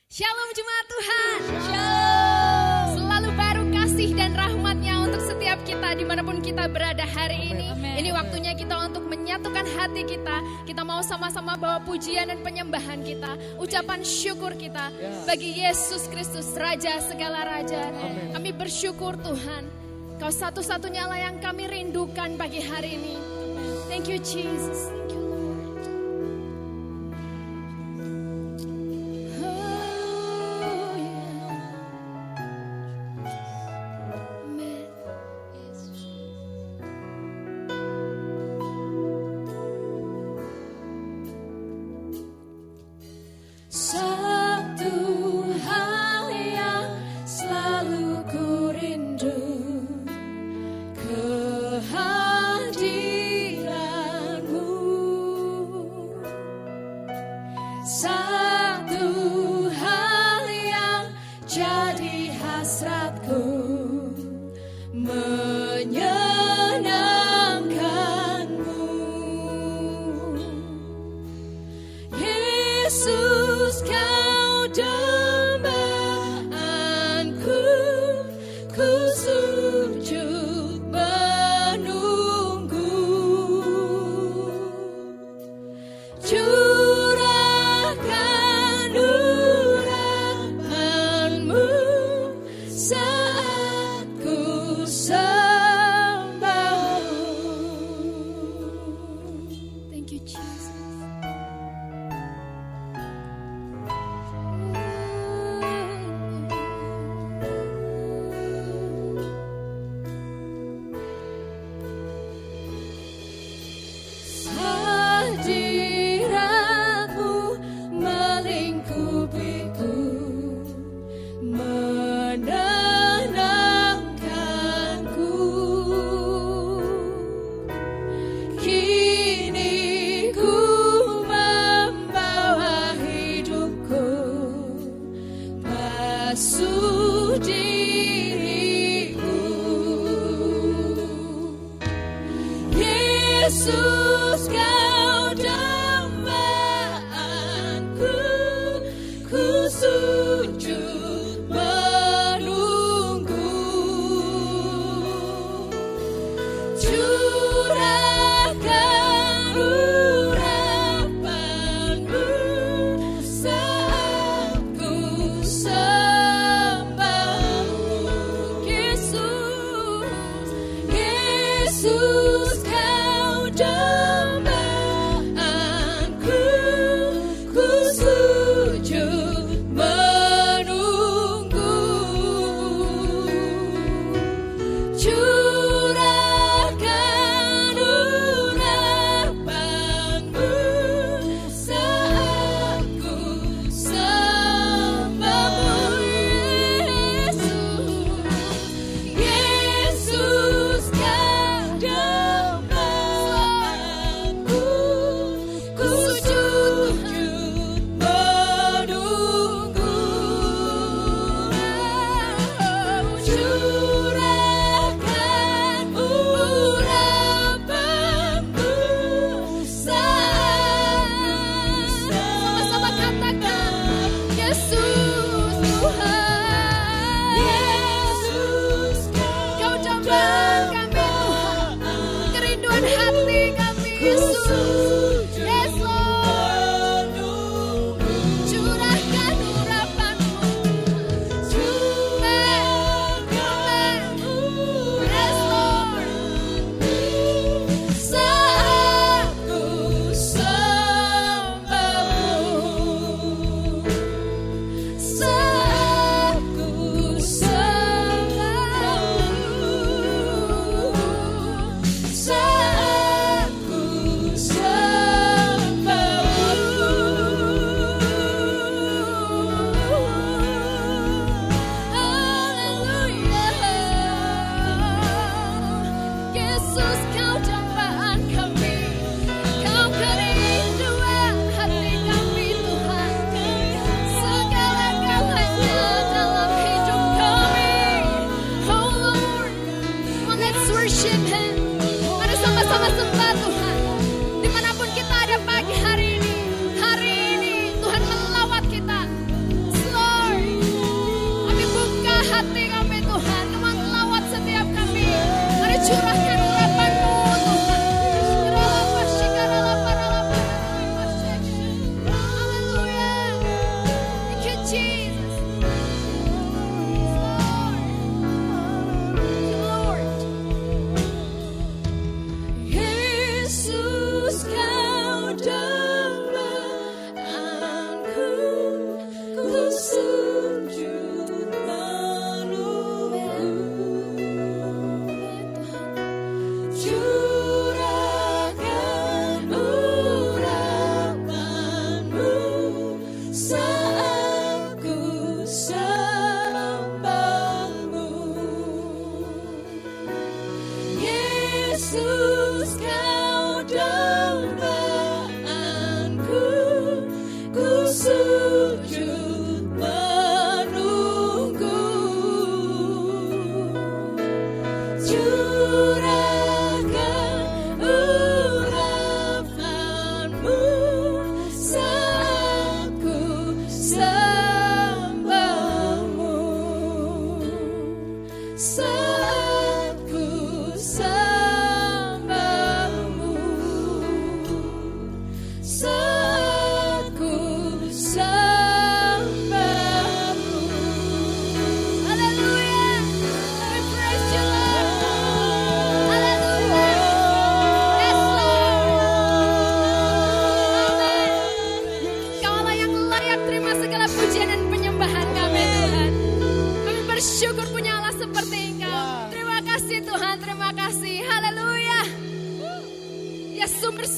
Shalom jemaat Tuhan. Shalom. Selalu baru kasih dan rahmat-Nya untuk setiap kita dimanapun kita berada hari ini. Amen. Ini waktunya kita untuk menyatukan hati kita. Kita mau sama-sama bawa pujian dan penyembahan kita, ucapan syukur kita bagi Yesus Kristus, Raja segala raja. Kami bersyukur Tuhan, Kau satu-satunya lah yang kami rindukan pagi hari ini. Thank you Jesus. Thank you Lord. Oh yeah. Amen. Satu hal yang selalu ku rindu, kehadiranmu. Satu hal yang jadi hasratku, menyenangkanmu. Yesus, Kau dambaanku, ku sujud menunggu. Curahkan urapanmu saat ku sembahmu. Thank you Jesus.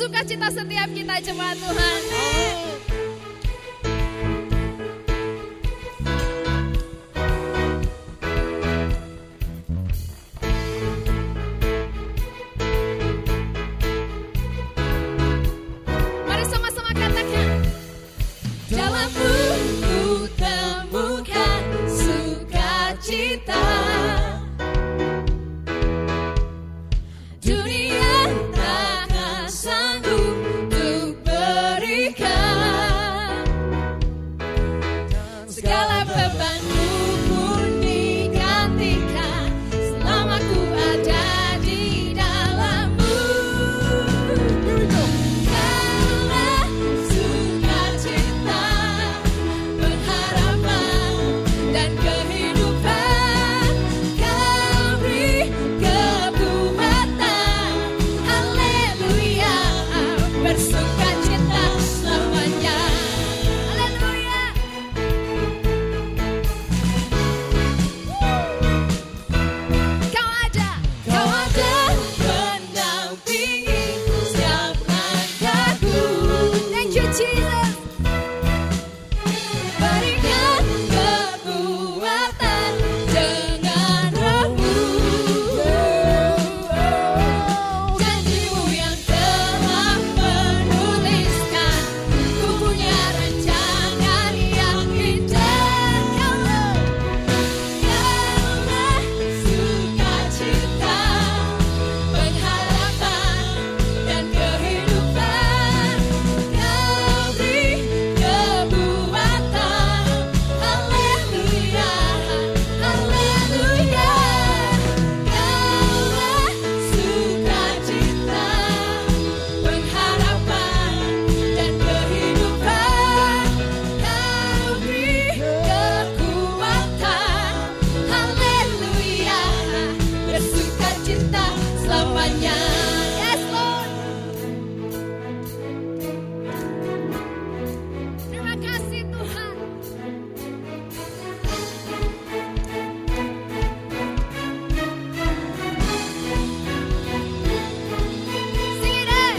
sukacita setiap kita jemaat Tuhan. Mari sama-sama katakan. Dalammu ku temukan sukacita. Dunia takkan sanggup untuk berikan. Segala bebanku pun digantikan selama ku ada di dalammu. Karena sukacita, pengharapan dan kehidupan, Kau beri kekuatan. Haleluya, bersukacita selamanya. Haleluya. Kau ada mendampingi setiap langkahku. Thank you Jesus. Berikan kekuatan dengan Roh-Mu. Janji-Mu yang telah menuliskan, ku punya rancangan yang indah. Kaulah sukacita, pengharapan dan kehidupan. Kau beri kekuatan. Haleluya, haleluya. Kaulah sukacita, pengharapan dan kehidupan. Kau beri kekuatan. Haleluya, bersukacita selamanya. Yes Lord. Terima kasih Tuhan. Sing it out.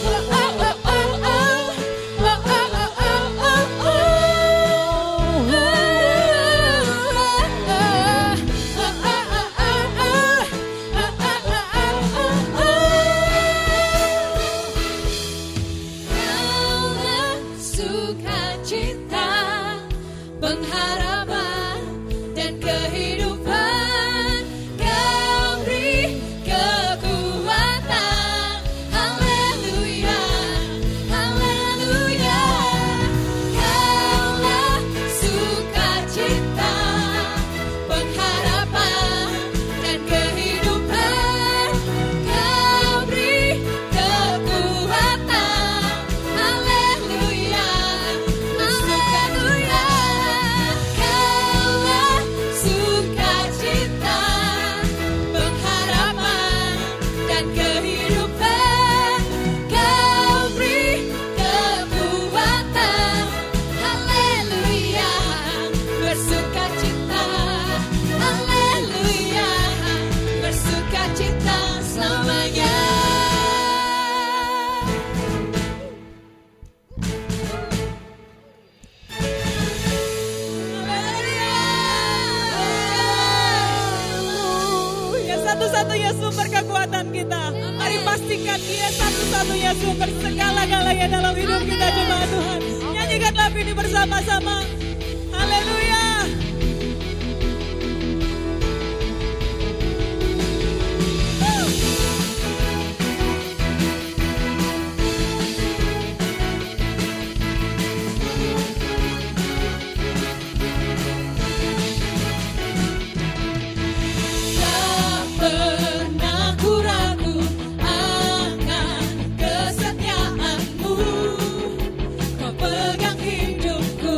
Oh, oh, oh, oh, oh. Oh, oh, oh, oh, oh, Kaulah sukacita, pengharapan dan kehidupan. Kau beri kekuatan. Haleluya, haleluya. Kaulah sukacita, pengharapan dan kehidupan. Kau beri kekuatan. Haleluya, haleluya. Kaulah sukacita, pengharapan dan kehidupan. Kau beri kekuatan. Haleluya, bersukacita. Haleluya, bersukacita selamanya. Haleluya, satu-satunya sumber kekuatan kita. Mari pastikan Dia satu-satunya sumber segala-galanya dalam hidup kita, jemaat Tuhan. Nyanyikan lagu ini bersama-sama. Haleluya. Tak pernah ku ragu akan kesetiaan-Mu. Kau pegang hidupku.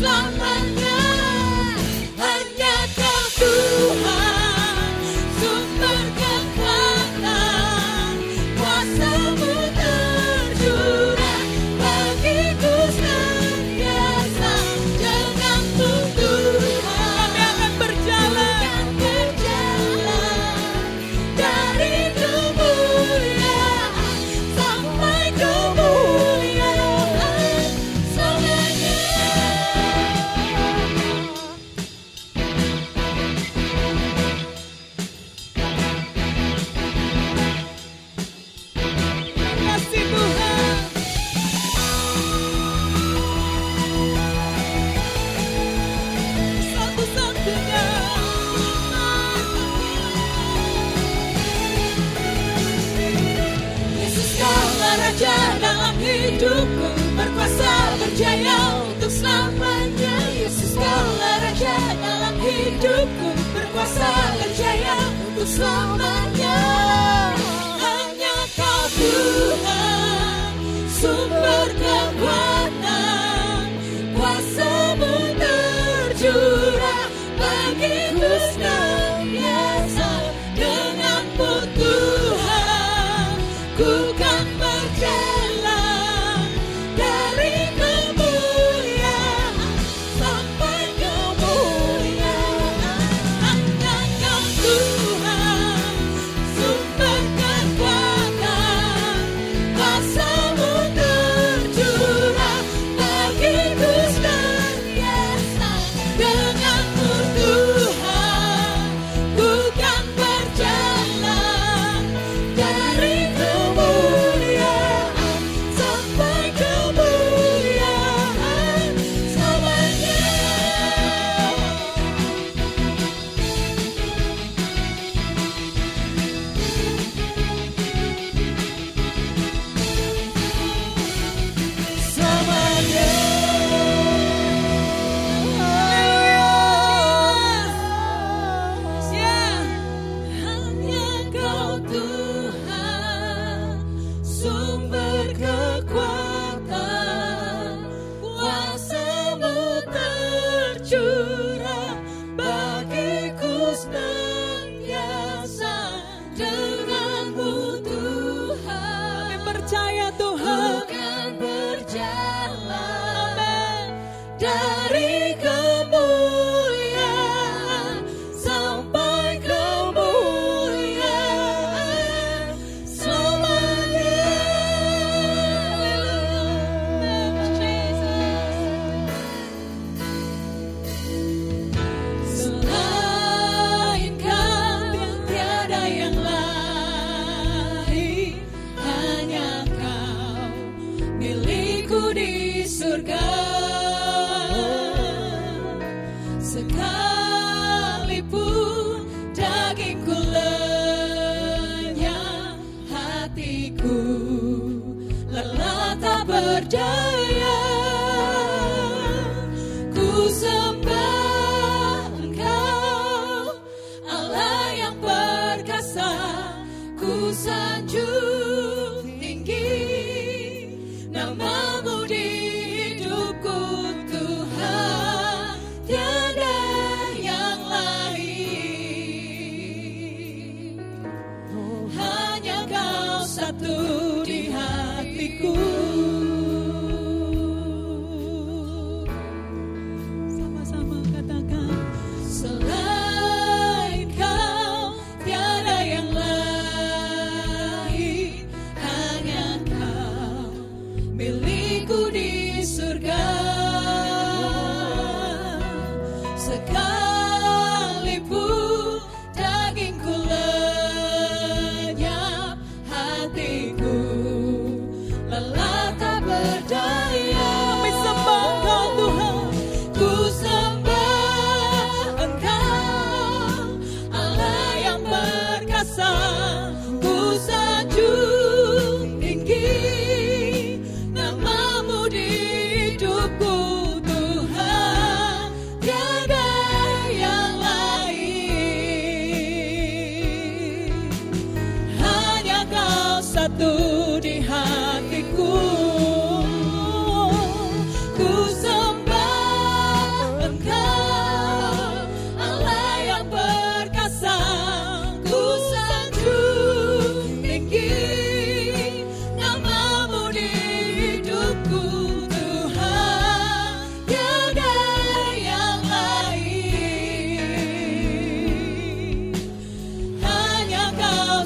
selamanya. Hanya Kau Tuhan, sumber kekuatan, kuasa-Mu tercurah bagiku senantiasa. Denganmu Tuhan, Kami akan berjalan dari kemuliaan sampai kemuliaan selamanya. kasih Tuhan. Satu-satunya. Yesus Kaulah Raja dalam hidupku, berkuasa berjaya untuk selamanya. Yesus Kaulah Raja dalam hidupku, berkuasa berjaya untuk selamanya. Hanya Kau Tuhan, sumber kekuatan, kuasa-Mu tercurah bagiku senantiasa. Denganmu Tuhan, ku kan berjalan dari kemuliaan sampai kemuliaan. Hanya Kau Tuhan, sumber kekuatan, kuasa-Mu tercurah bagiku senantiasa. Denganmu Tuhan, ku kan berjalan dari kemuliaan sampai kemuliaan selamanya. Selamanya. Hanya Kau Tuhan, sumber kekuatan, kuasa-Mu tercurah bagiku senantiasa. Denganmu Tuhan, Kami percaya Tuhan. bukan berjalan dari kemuliaan sampai kemuliaan selamanya. Selain Kau tiada yang lain, hanya Kau milikku di surga. Sekalipun dagingku lenyap, hatiku lelah tak berdaya. Ku sembah Engkau, Allah yang perkasa. Ku sanjung tinggi nama-Mu di hidupku Tuhan, tiada yang lain. Hanya Kau satu di hatiku.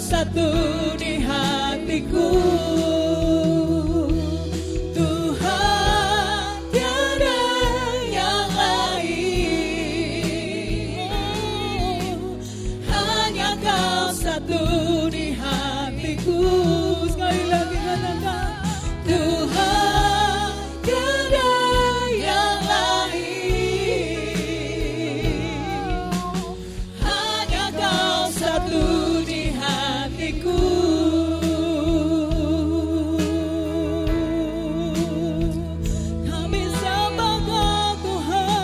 satu di hatiku. Tuhan, tiada yang lain. Hanya Kau satu di hatiku. Sekali lagi katakan, Tuhan, tiada yang lain. Hanya Kau satu di hatiku. Kami sembah Kau Tuhan.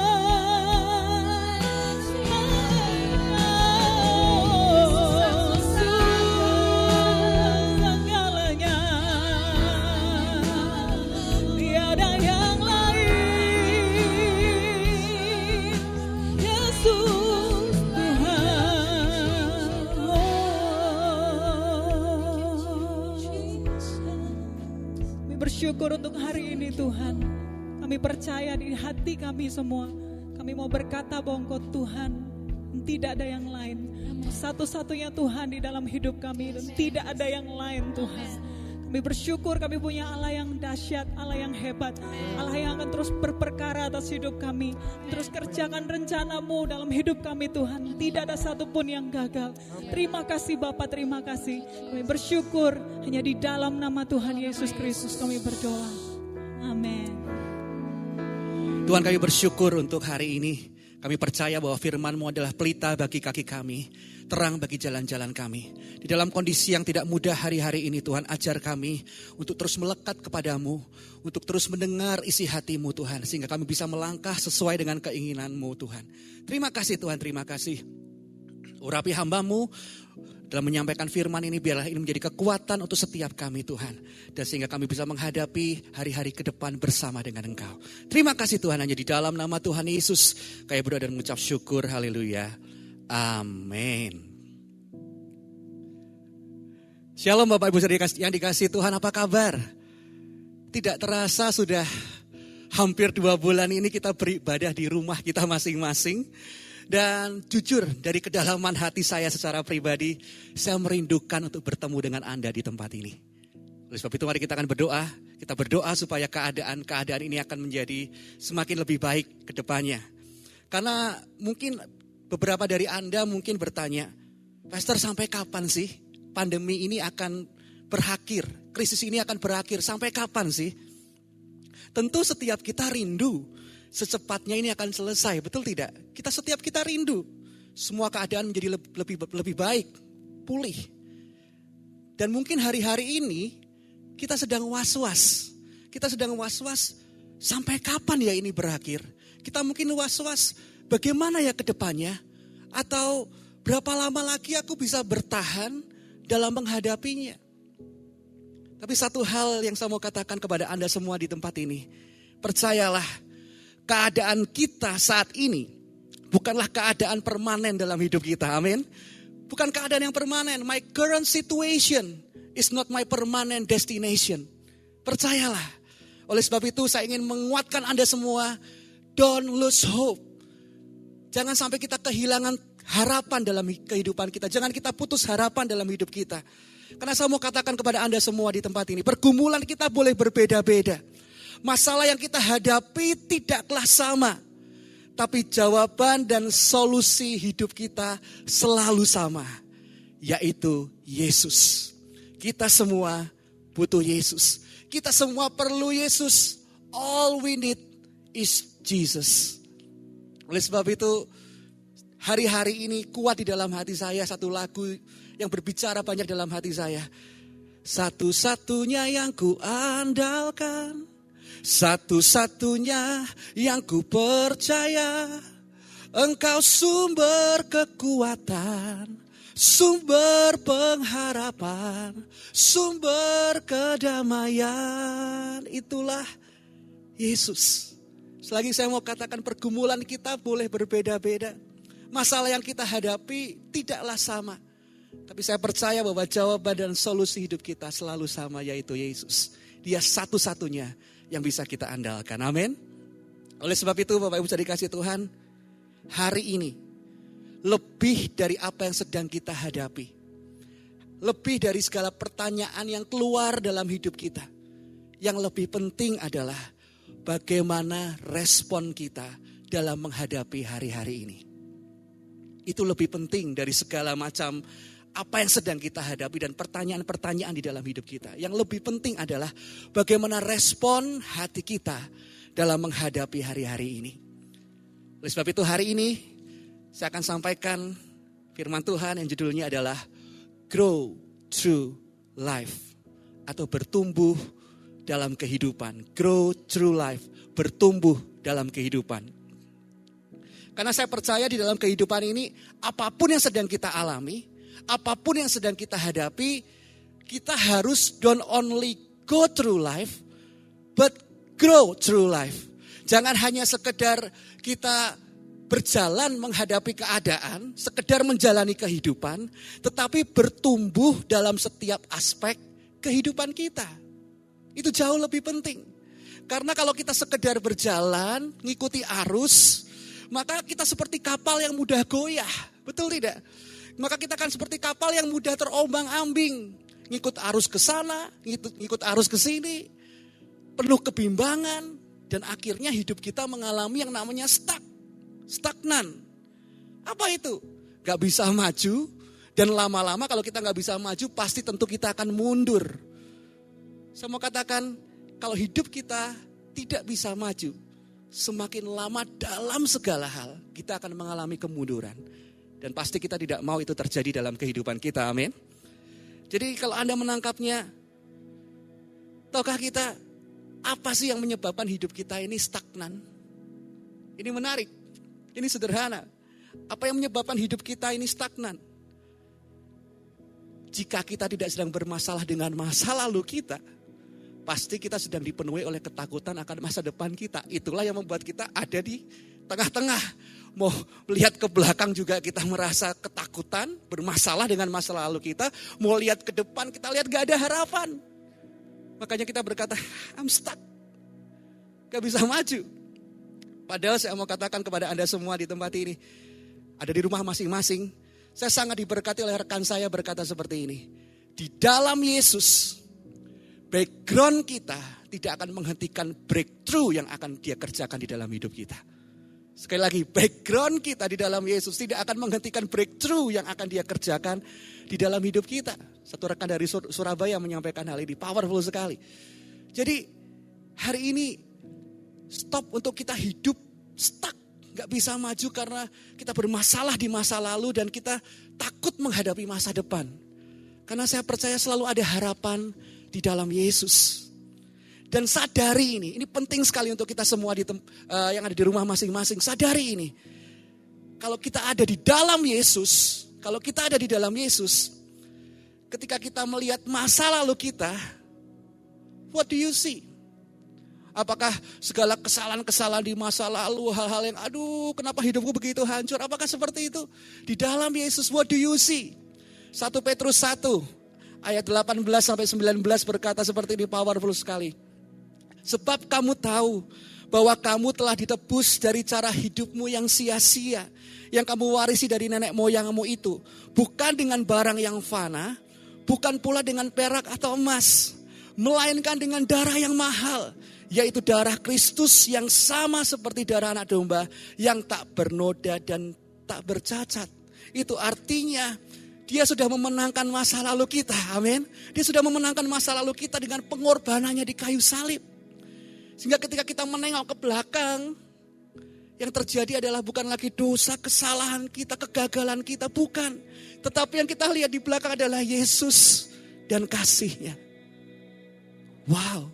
Segalanya tiada yang lain. Yesus Tuhan. Kami bersyukur untuk hari ini Tuhan. Kami percaya di hati kami semua. Kami mau berkata bahwa Engkau Tuhan, tidak ada yang lain. Satu-satunya Tuhan di dalam hidup kami dan tidak ada yang lain Tuhan. Kami bersyukur kami punya Allah yang dahsyat, Allah yang hebat, Allah yang akan terus berperkara atas hidup kami, terus kerjakan rencana-Mu dalam hidup kami Tuhan. Tidak ada satupun yang gagal. Terima kasih Bapa, terima kasih. Kami bersyukur hanya di dalam nama Tuhan Yesus Kristus kami berdoa. Amin. Tuhan, kami bersyukur untuk hari ini. Kami percaya bahwa firman-Mu adalah pelita bagi kaki kami, terang bagi jalan-jalan kami. Di dalam kondisi yang tidak mudah hari-hari ini Tuhan, ajar kami untuk terus melekat kepadamu, untuk terus mendengar isi hati-Mu Tuhan, sehingga kami bisa melangkah sesuai dengan keinginan-Mu Tuhan. Terima kasih Tuhan, terima kasih. Urapi hamba-Mu dalam menyampaikan firman ini, biarlah ini menjadi kekuatan untuk setiap kami Tuhan. Dan sehingga kami bisa menghadapi hari-hari ke depan bersama dengan Engkau. Terima kasih Tuhan, hanya di dalam nama Tuhan Yesus kami berdoa dan mengucap syukur, haleluya, amin. Shalom Bapak Ibu yang dikasih Tuhan, apa kabar? Tidak terasa sudah hampir 2 bulan ini kita beribadah di rumah kita masing-masing. Dan jujur dari kedalaman hati saya secara pribadi, saya merindukan untuk bertemu dengan Anda di tempat ini. Oleh sebab itu mari kita akan berdoa. Kita berdoa supaya keadaan ini akan menjadi semakin lebih baik ke depannya. Karena mungkin beberapa dari Anda mungkin bertanya, Pastor, sampai kapan sih pandemi ini akan berakhir? Krisis ini akan berakhir, sampai kapan sih? Tentu setiap kita rindu secepatnya ini akan selesai, betul tidak? Setiap kita rindu semua keadaan menjadi lebih baik, pulih. Dan mungkin hari-hari ini kita sedang was-was. Kita sedang was-was sampai kapan ya ini berakhir? Kita mungkin was-was bagaimana ya ke depannya? Atau berapa lama lagi aku bisa bertahan dalam menghadapinya? Tapi satu hal yang saya mau katakan kepada Anda semua di tempat ini, percayalah, keadaan kita saat ini bukanlah keadaan permanen dalam hidup kita, amin. Bukan keadaan yang permanen. My current situation is not my permanent destination. Percayalah. Oleh sebab itu saya ingin menguatkan Anda semua, don't lose hope. Jangan sampai kita kehilangan harapan dalam kehidupan kita. Jangan kita putus harapan dalam hidup kita. Karena saya mau katakan kepada Anda semua di tempat ini, pergumulan kita boleh berbeda-beda. Masalah yang kita hadapi tidaklah sama. Tapi jawaban dan solusi hidup kita selalu sama. Yaitu Yesus. Kita semua butuh Yesus. Kita semua perlu Yesus. All we need is Jesus. Oleh sebab itu, hari-hari ini kuat di dalam hati saya satu lagu yang berbicara banyak dalam hati saya. Satu-satunya yang ku andalkan, satu-satunya yang ku percaya, Engkau sumber kekuatan, sumber pengharapan, sumber kedamaian. Itulah Yesus. Selagi saya mau katakan pergumulan kita boleh berbeda-beda. Masalah yang kita hadapi tidaklah sama. Tapi saya percaya bahwa jawaban dan solusi hidup kita selalu sama, yaitu Yesus. Dia satu-satunya yang bisa kita andalkan. Amin. Oleh sebab itu Bapak Ibu dikasih Tuhan, hari ini lebih dari apa yang sedang kita hadapi, lebih dari segala pertanyaan yang keluar dalam hidup kita. Yang lebih penting adalah bagaimana respon kita dalam menghadapi hari-hari ini. Itu lebih penting dari segala macam apa yang sedang kita hadapi dan pertanyaan-pertanyaan di dalam hidup kita. Yang lebih penting adalah bagaimana respon hati kita dalam menghadapi hari-hari ini. Oleh sebab itu hari ini saya akan sampaikan firman Tuhan yang judulnya adalah Grow Through Life atau bertumbuh dalam kehidupan. Grow through life, bertumbuh dalam kehidupan. Karena saya percaya di dalam kehidupan ini, apapun yang sedang kita alami, apapun yang sedang kita hadapi, kita harus don't only go through life, but grow through life. Jangan hanya sekedar kita berjalan menghadapi keadaan, sekedar menjalani kehidupan, tetapi bertumbuh dalam setiap aspek kehidupan kita. Itu jauh lebih penting. Karena kalau kita sekedar berjalan, ngikuti arus, maka kita seperti kapal yang mudah goyah. Betul tidak? Maka kita akan seperti kapal yang mudah terombang-ambing. Ngikut arus ke sana, ngikut arus ke sini. Penuh kebimbangan. Dan akhirnya hidup kita mengalami yang namanya stagnan. Apa itu? Gak bisa maju. Dan lama-lama kalau kita gak bisa maju, pasti tentu kita akan mundur. Saya mau katakan, kalau hidup kita tidak bisa maju, semakin lama dalam segala hal, kita akan mengalami kemunduran. Dan pasti kita tidak mau itu terjadi dalam kehidupan kita, amin. Jadi kalau Anda menangkapnya, tahukah kita, apa sih yang menyebabkan hidup kita ini stagnan? Ini menarik, ini sederhana. Apa yang menyebabkan hidup kita ini stagnan? Jika kita tidak sedang bermasalah dengan masa lalu kita, pasti kita sedang dipenuhi oleh ketakutan akan masa depan kita. Itulah yang membuat kita ada di tengah-tengah. Mau lihat ke belakang juga kita merasa ketakutan, bermasalah dengan masa lalu kita. Mau lihat ke depan kita lihat gak ada harapan. Makanya kita berkata, I'm stuck. Gak bisa maju. Padahal saya mau katakan kepada Anda semua di tempat ini, ada di rumah masing-masing. Saya sangat diberkati oleh rekan saya berkata seperti ini. Di dalam Yesus, background kita tidak akan menghentikan breakthrough yang akan dia kerjakan di dalam hidup kita. Sekali lagi, background kita di dalam Yesus tidak akan menghentikan breakthrough yang akan dia kerjakan di dalam hidup kita. Satu rekan dari Surabaya menyampaikan hal ini, powerful sekali. Jadi hari ini stop untuk kita hidup stuck. Gak bisa maju karena kita bermasalah di masa lalu dan kita takut menghadapi masa depan. Karena saya percaya selalu ada harapan di dalam Yesus. Dan sadari ini penting sekali untuk kita semua yang ada di rumah masing-masing. Sadari ini, kalau kita ada di dalam Yesus, ketika kita melihat masa lalu kita, what do you see? Apakah segala kesalahan-kesalahan di masa lalu, hal-hal yang kenapa hidupku begitu hancur, apakah seperti itu? Di dalam Yesus, what do you see? 1 Petrus 1 ayat 18 sampai 19 berkata seperti ini, powerful sekali. Sebab kamu tahu bahwa kamu telah ditebus dari cara hidupmu yang sia-sia, yang kamu warisi dari nenek moyangmu itu, bukan dengan barang yang fana, bukan pula dengan perak atau emas, melainkan dengan darah yang mahal, yaitu darah Kristus yang sama seperti darah anak domba yang tak bernoda dan tak bercacat. Itu artinya dia sudah memenangkan masa lalu kita, amin. Dia sudah memenangkan masa lalu kita dengan pengorbanannya di kayu salib. Sehingga ketika kita menengok ke belakang, yang terjadi adalah bukan lagi dosa, kesalahan kita, kegagalan kita, bukan. Tetapi yang kita lihat di belakang adalah Yesus dan kasih-Nya. Wow.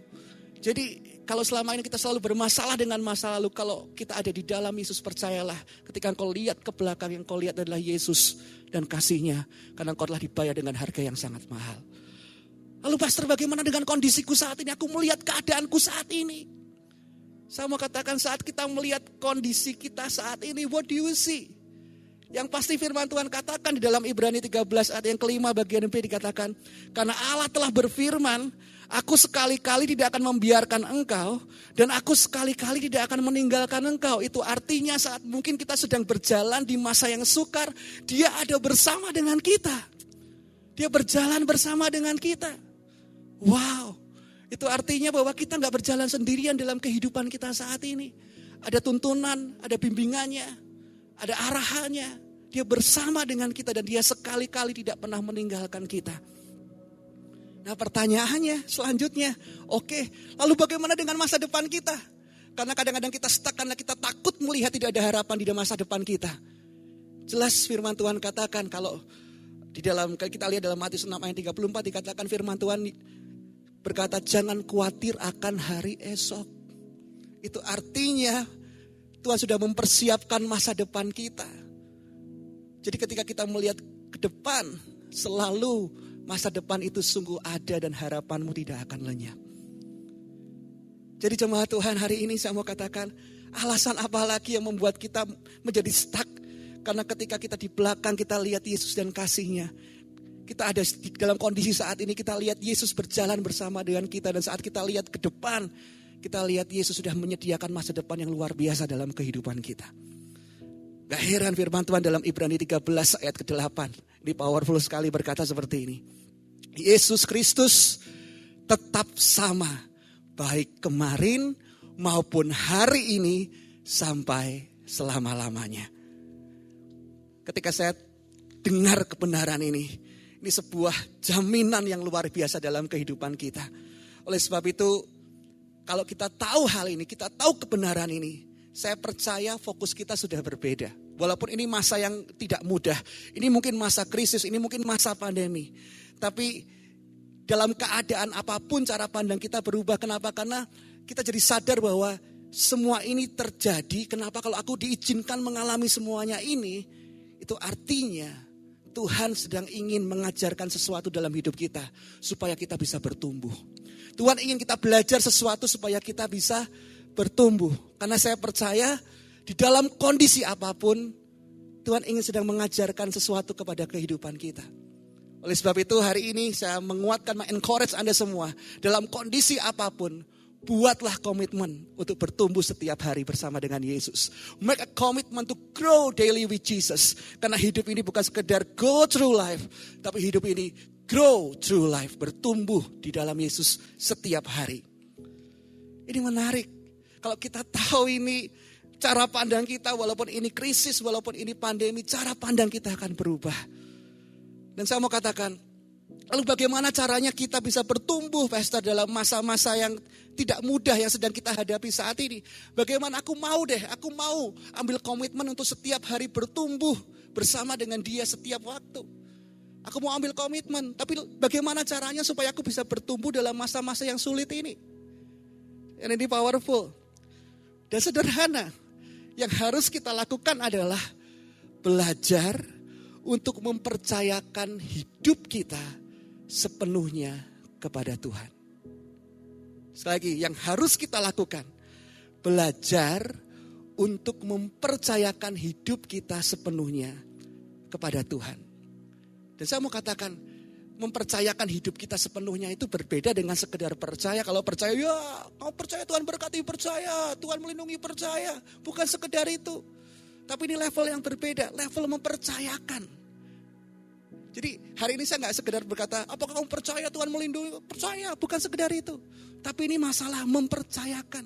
Jadi kalau selama ini kita selalu bermasalah dengan masa lalu, kalau kita ada di dalam Yesus, percayalah, ketika engkau lihat ke belakang, yang engkau lihat adalah Yesus dan kasih-Nya, karena engkau telah dibayar dengan harga yang sangat mahal. Lalu pastor, bagaimana dengan kondisiku saat ini? Aku melihat keadaanku saat ini. Saya mau katakan, saat kita melihat kondisi kita saat ini, what do you see? Yang pasti firman Tuhan katakan di dalam Ibrani 13 ayat yang kelima bagian B dikatakan, karena Allah telah berfirman, aku sekali-kali tidak akan membiarkan engkau, dan aku sekali-kali tidak akan meninggalkan engkau. Itu artinya saat mungkin kita sedang berjalan di masa yang sukar, Dia ada bersama dengan kita. Dia berjalan bersama dengan kita. Wow, itu artinya bahwa kita gak berjalan sendirian dalam kehidupan kita saat ini. Ada tuntunan, ada bimbingannya, ada arahannya. Dia bersama dengan kita dan dia sekali-kali tidak pernah meninggalkan kita. Nah pertanyaannya selanjutnya, oke, lalu bagaimana dengan masa depan kita? Karena kadang-kadang kita stuck karena kita takut melihat tidak ada harapan di masa depan kita. Jelas firman Tuhan katakan kalau kita lihat dalam Matius 6 ayat 34 dikatakan firman Tuhan berkata jangan khawatir akan hari esok. Itu artinya Tuhan sudah mempersiapkan masa depan kita. Jadi ketika kita melihat ke depan selalu masa depan itu sungguh ada dan harapanmu tidak akan lenyap. Jadi jemaat Tuhan hari ini saya mau katakan alasan apa lagi yang membuat kita menjadi stuck. Karena ketika kita di belakang kita lihat Yesus dan kasih-Nya. Kita ada dalam kondisi saat ini kita lihat Yesus berjalan bersama dengan kita. Dan saat kita lihat ke depan kita lihat Yesus sudah menyediakan masa depan yang luar biasa dalam kehidupan kita. Gak heran firman Tuhan dalam Ibrani 13 ayat ke-8. Ini powerful sekali berkata seperti ini. Yesus Kristus tetap sama. Baik kemarin maupun hari ini sampai selama-lamanya. Ketika saya dengar kebenaran ini sebuah jaminan yang luar biasa dalam kehidupan kita. Oleh sebab itu, kalau kita tahu hal ini, kita tahu kebenaran ini, saya percaya fokus kita sudah berbeda. Walaupun ini masa yang tidak mudah, ini mungkin masa krisis, ini mungkin masa pandemi. Tapi dalam keadaan apapun cara pandang kita berubah. Kenapa? Karena kita jadi sadar bahwa semua ini terjadi. Kenapa? Kalau aku diizinkan mengalami semuanya ini, itu artinya Tuhan sedang ingin mengajarkan sesuatu dalam hidup kita. Supaya kita bisa bertumbuh. Tuhan ingin kita belajar sesuatu supaya kita bisa bertumbuh. Karena saya percaya di dalam kondisi apapun Tuhan ingin sedang mengajarkan sesuatu kepada kehidupan kita. Oleh sebab itu hari ini saya menguatkan, encourage Anda semua. Dalam kondisi apapun, buatlah komitmen untuk bertumbuh setiap hari bersama dengan Yesus. Make a commitment to grow daily with Jesus. Karena hidup ini bukan sekedar go through life. Tapi hidup ini grow through life. Bertumbuh di dalam Yesus setiap hari. Ini menarik. Kalau kita tahu ini cara pandang kita, walaupun ini krisis, walaupun ini pandemi, cara pandang kita akan berubah. Dan saya mau katakan, lalu bagaimana caranya kita bisa bertumbuh, Pastor, dalam masa-masa yang tidak mudah yang sedang kita hadapi saat ini. Bagaimana aku mau ambil komitmen untuk setiap hari bertumbuh bersama dengan Dia setiap waktu. Aku mau ambil komitmen, tapi bagaimana caranya supaya aku bisa bertumbuh dalam masa-masa yang sulit ini? Dan ini powerful. Dan sederhana, yang harus kita lakukan adalah belajar untuk mempercayakan hidup kita sepenuhnya kepada Tuhan. Sekali lagi, yang harus kita lakukan, belajar untuk mempercayakan hidup kita sepenuhnya kepada Tuhan. Dan saya mau katakan, mempercayakan hidup kita sepenuhnya itu berbeda dengan sekedar percaya. Kalau percaya, ya kamu percaya Tuhan berkati, percaya Tuhan melindungi, percaya. Bukan sekedar itu. Tapi ini level yang berbeda, level mempercayakan. Jadi hari ini saya gak sekedar berkata, apakah kamu percaya Tuhan melindungi? Percaya, bukan sekedar itu. Tapi ini masalah mempercayakan.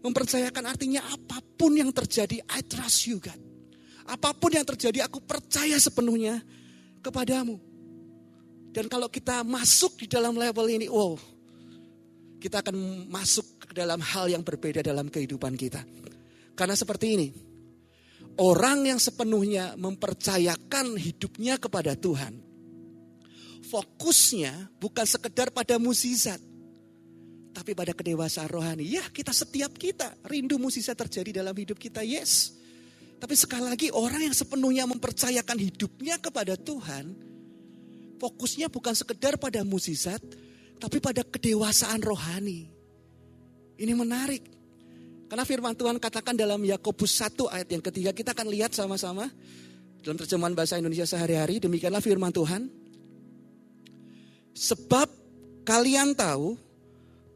Mempercayakan artinya apapun yang terjadi, I trust you God. Apapun yang terjadi, aku percaya sepenuhnya kepadamu. Dan kalau kita masuk di dalam level ini, kita akan masuk ke dalam hal yang berbeda dalam kehidupan kita. Karena seperti ini, orang yang sepenuhnya mempercayakan hidupnya kepada Tuhan, fokusnya bukan sekedar pada mukjizat, tapi pada kedewasaan rohani. Ya, setiap kita rindu mukjizat terjadi dalam hidup kita, yes. Tapi sekali lagi, orang yang sepenuhnya mempercayakan hidupnya kepada Tuhan, fokusnya bukan sekedar pada mukjizat, tapi pada kedewasaan rohani. Ini menarik. Karena firman Tuhan katakan dalam Yakobus 1 ayat yang ketiga, kita akan lihat sama-sama dalam terjemahan bahasa Indonesia sehari-hari. Demikianlah firman Tuhan. Sebab kalian tahu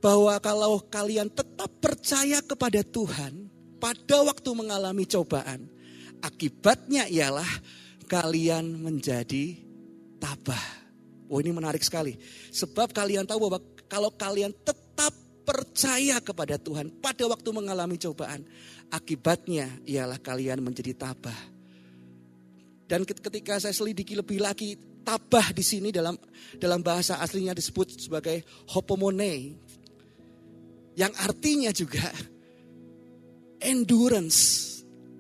bahwa kalau kalian tetap percaya kepada Tuhan pada waktu mengalami cobaan, akibatnya ialah kalian menjadi tabah. Oh, ini menarik sekali. Sebab kalian tahu bahwa kalau kalian tetap percaya kepada Tuhan pada waktu mengalami cobaan, akibatnya ialah kalian menjadi tabah. Dan ketika saya selidiki lebih lagi, tabah di sini dalam bahasa aslinya disebut sebagai hopomone, yang artinya juga endurance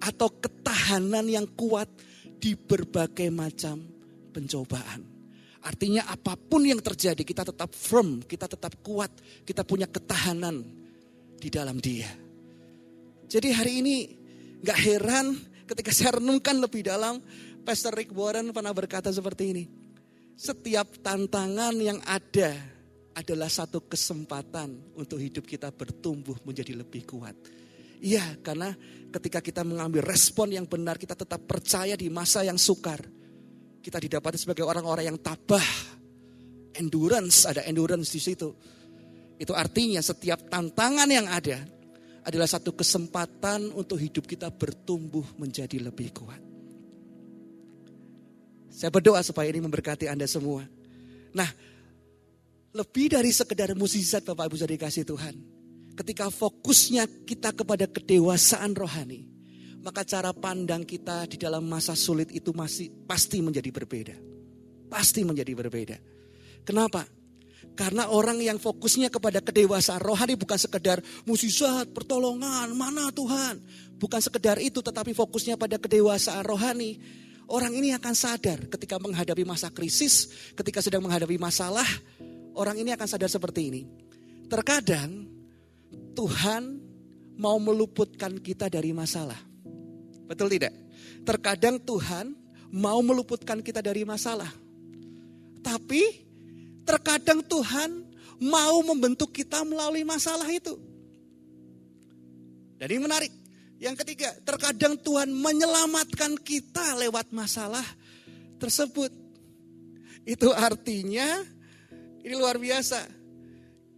atau ketahanan yang kuat di berbagai macam pencobaan. Artinya apapun yang terjadi kita tetap firm, kita tetap kuat, kita punya ketahanan di dalam Dia. Jadi hari ini gak heran ketika saya renungkan lebih dalam, Pastor Rick Warren pernah berkata seperti ini. Setiap tantangan yang ada adalah satu kesempatan untuk hidup kita bertumbuh menjadi lebih kuat. Iya, karena ketika kita mengambil respon yang benar, kita tetap percaya di masa yang sukar. Kita didapati sebagai orang-orang yang tabah. Endurance, ada endurance di situ. Itu artinya setiap tantangan yang ada adalah satu kesempatan untuk hidup kita bertumbuh menjadi lebih kuat. Saya berdoa supaya ini memberkati Anda semua. Nah, lebih dari sekedar mukjizat Bapak Ibu saudara dikasih Tuhan. Ketika fokusnya kita kepada kedewasaan rohani, maka cara pandang kita di dalam masa sulit itu pasti menjadi berbeda. Pasti menjadi berbeda. Kenapa? Karena orang yang fokusnya kepada kedewasaan rohani bukan sekedar mukjizat, pertolongan, mana Tuhan. Bukan sekedar itu, tetapi fokusnya pada kedewasaan rohani. Orang ini akan sadar ketika menghadapi masa krisis, ketika sedang menghadapi masalah, orang ini akan sadar seperti ini. Terkadang Tuhan mau meluputkan kita dari masalah. Betul tidak? Terkadang Tuhan mau meluputkan kita dari masalah. Tapi terkadang Tuhan mau membentuk kita melalui masalah itu. Dan ini menarik. Yang ketiga, terkadang Tuhan menyelamatkan kita lewat masalah tersebut. Itu artinya, ini luar biasa.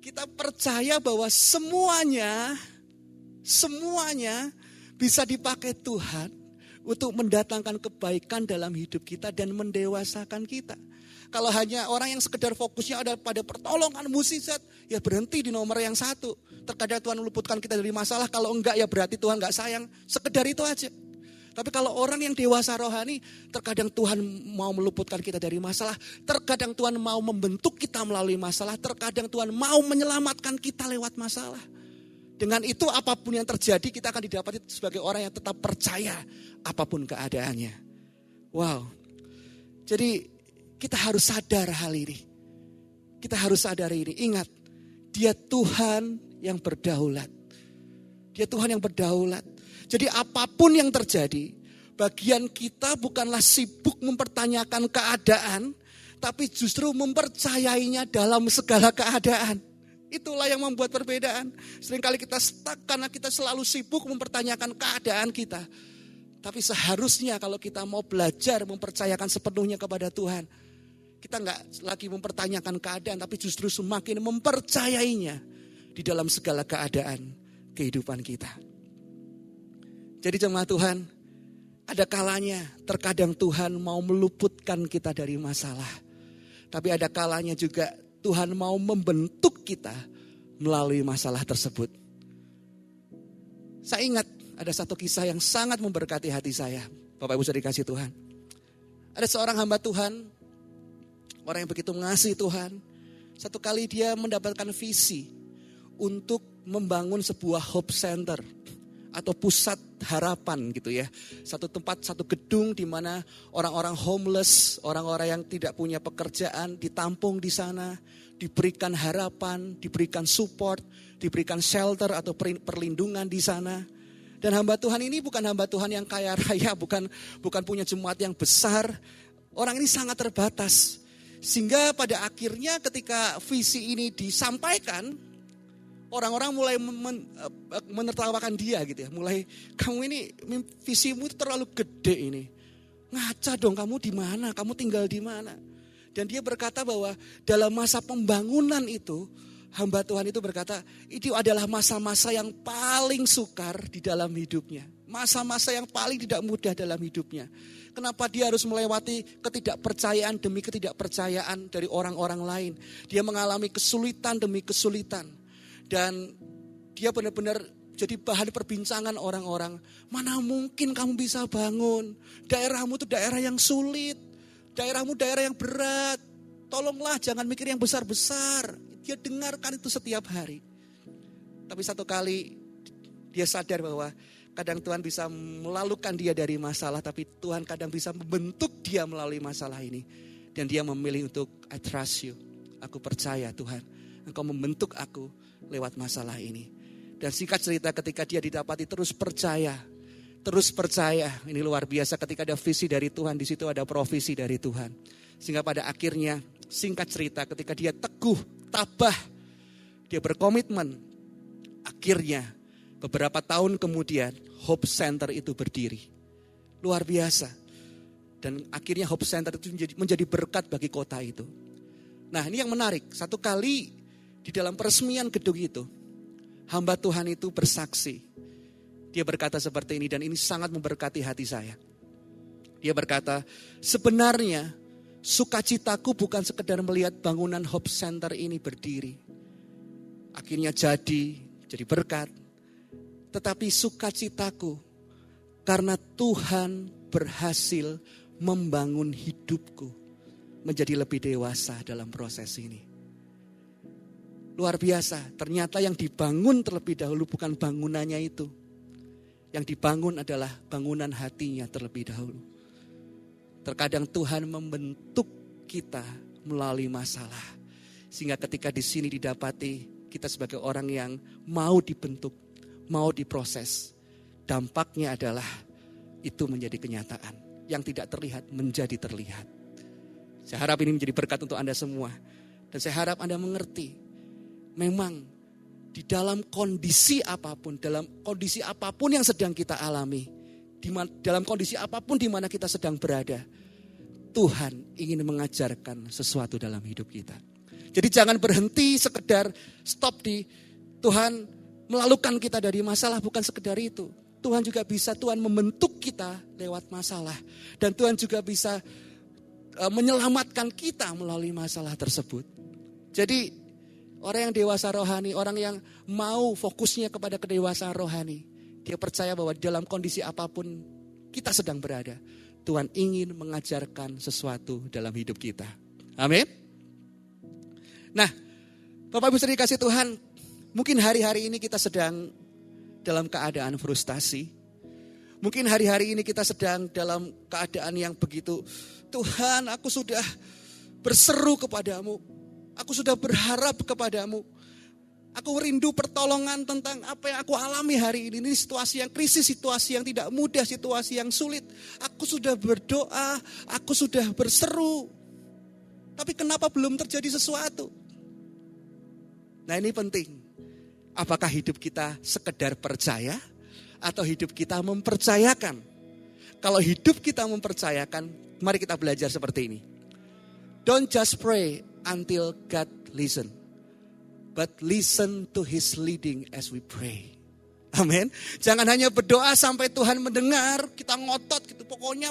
Kita percaya bahwa semuanya bisa dipakai Tuhan untuk mendatangkan kebaikan dalam hidup kita dan mendewasakan kita. Kalau hanya orang yang sekedar fokusnya ada pada pertolongan mukjizat, ya berhenti di nomor yang satu. Terkadang Tuhan meluputkan kita dari masalah, kalau enggak ya berarti Tuhan enggak sayang. Sekedar itu aja. Tapi kalau orang yang dewasa rohani, terkadang Tuhan mau meluputkan kita dari masalah. Terkadang Tuhan mau membentuk kita melalui masalah. Terkadang Tuhan mau menyelamatkan kita lewat masalah. Dengan itu apapun yang terjadi kita akan didapati sebagai orang yang tetap percaya apapun keadaannya. Wow. Jadi kita harus sadar hal ini. Kita harus sadar ini. Ingat, Dia Tuhan yang berdaulat. Dia Tuhan yang berdaulat. Jadi apapun yang terjadi, bagian kita bukanlah sibuk mempertanyakan keadaan, tapi justru mempercayainya dalam segala keadaan. Itulah yang membuat perbedaan. Seringkali kita stuck karena kita selalu sibuk mempertanyakan keadaan kita. Tapi seharusnya kalau kita mau belajar mempercayakan sepenuhnya kepada Tuhan, kita enggak lagi mempertanyakan keadaan, tapi justru semakin mempercayainya di dalam segala keadaan kehidupan kita. Jadi jemaat Tuhan, ada kalanya terkadang Tuhan mau meluputkan kita dari masalah. Tapi ada kalanya juga Tuhan mau membentuk kita melalui masalah tersebut. Saya ingat ada satu kisah yang sangat memberkati hati saya. Bapak Ibu saudara dikasih Tuhan. Ada seorang hamba Tuhan, orang yang begitu mengasihi Tuhan. Satu kali dia mendapatkan visi untuk membangun sebuah hope center atau pusat harapan gitu ya. Satu tempat, satu gedung di mana orang-orang homeless, orang-orang yang tidak punya pekerjaan ditampung di sana, diberikan harapan, diberikan support, diberikan shelter atau perlindungan di sana. Dan hamba Tuhan ini bukan hamba Tuhan yang kaya raya, bukan punya jemaat yang besar. Orang ini sangat terbatas. Sehingga pada akhirnya ketika visi ini disampaikan, orang-orang mulai menertawakan dia gitu ya. Mulai, kamu ini visimu itu terlalu gede ini. Ngaca dong, kamu di mana? Kamu tinggal di mana? Dan dia berkata bahwa dalam masa pembangunan itu, hamba Tuhan itu berkata, itu adalah masa-masa yang paling sukar di dalam hidupnya. Masa-masa yang paling tidak mudah dalam hidupnya. Kenapa dia harus melewati ketidakpercayaan demi ketidakpercayaan dari orang-orang lain. Dia mengalami kesulitan demi kesulitan. Dan dia benar-benar jadi bahan perbincangan orang-orang. Mana mungkin kamu bisa bangun. Daerahmu itu daerah yang sulit. Daerahmu daerah yang berat. Tolonglah jangan mikir yang besar-besar. Dia dengarkan itu setiap hari. Tapi satu kali dia sadar bahwa kadang Tuhan bisa melalukan dia dari masalah, tapi Tuhan kadang bisa membentuk dia melalui masalah ini. Dan dia memilih untuk I trust you. Aku percaya Tuhan, Engkau membentuk aku lewat masalah ini. Dan singkat cerita ketika dia didapati terus percaya. Ini luar biasa ketika ada visi dari Tuhan, di situ ada provisi dari Tuhan. Sehingga pada akhirnya singkat cerita ketika dia teguh, tabah, dia berkomitmen. Akhirnya beberapa tahun kemudian Hope Center itu berdiri. Luar biasa. Dan akhirnya Hope Center itu menjadi berkat bagi kota itu. Nah ini yang menarik. Satu kali di dalam peresmian gedung itu, hamba Tuhan itu bersaksi. Dia berkata seperti ini dan ini sangat memberkati hati saya. Dia berkata, sebenarnya sukacitaku bukan sekedar melihat bangunan Hope Center ini berdiri. Akhirnya jadi berkat. Tetapi sukacitaku karena Tuhan berhasil membangun hidupku menjadi lebih dewasa dalam proses ini. Luar biasa, ternyata yang dibangun terlebih dahulu bukan bangunannya itu. Yang dibangun adalah bangunan hatinya terlebih dahulu. Terkadang Tuhan membentuk kita melalui masalah. Sehingga ketika di sini didapati kita sebagai orang yang mau dibentuk, mau diproses. Dampaknya adalah itu menjadi kenyataan. Yang tidak terlihat menjadi terlihat. Saya harap ini menjadi berkat untuk Anda semua. Dan saya harap Anda mengerti. Memang di dalam kondisi apapun yang sedang kita alami. Dalam kondisi apapun di mana kita sedang berada. Tuhan ingin mengajarkan sesuatu dalam hidup kita. Jadi jangan berhenti sekedar stop di Tuhan melalukan kita dari masalah, bukan sekedar itu. Tuhan juga bisa, Tuhan membentuk kita lewat masalah. Dan Tuhan juga bisa menyelamatkan kita melalui masalah tersebut. Jadi orang yang dewasa rohani, orang yang mau fokusnya kepada kedewasaan rohani. Dia percaya bahwa dalam kondisi apapun kita sedang berada. Tuhan ingin mengajarkan sesuatu dalam hidup kita. Amin. Nah, Bapak Ibu saudara dikasih Tuhan, mungkin hari-hari ini kita sedang dalam keadaan frustasi. Mungkin hari-hari ini kita sedang dalam keadaan yang begitu, Tuhan aku sudah berseru kepadamu. Aku sudah berharap kepadamu. Aku rindu pertolongan tentang apa yang aku alami hari ini. Ini situasi yang krisis, situasi yang tidak mudah, situasi yang sulit. Aku sudah berdoa, aku sudah berseru. Tapi kenapa belum terjadi sesuatu? Nah ini penting. Apakah hidup kita sekedar percaya atau hidup kita mempercayakan? Kalau hidup kita mempercayakan, mari kita belajar seperti ini. Don't just pray until God listen, but listen to His leading as we pray. Amin. Jangan hanya berdoa sampai Tuhan mendengar, kita ngotot gitu. Pokoknya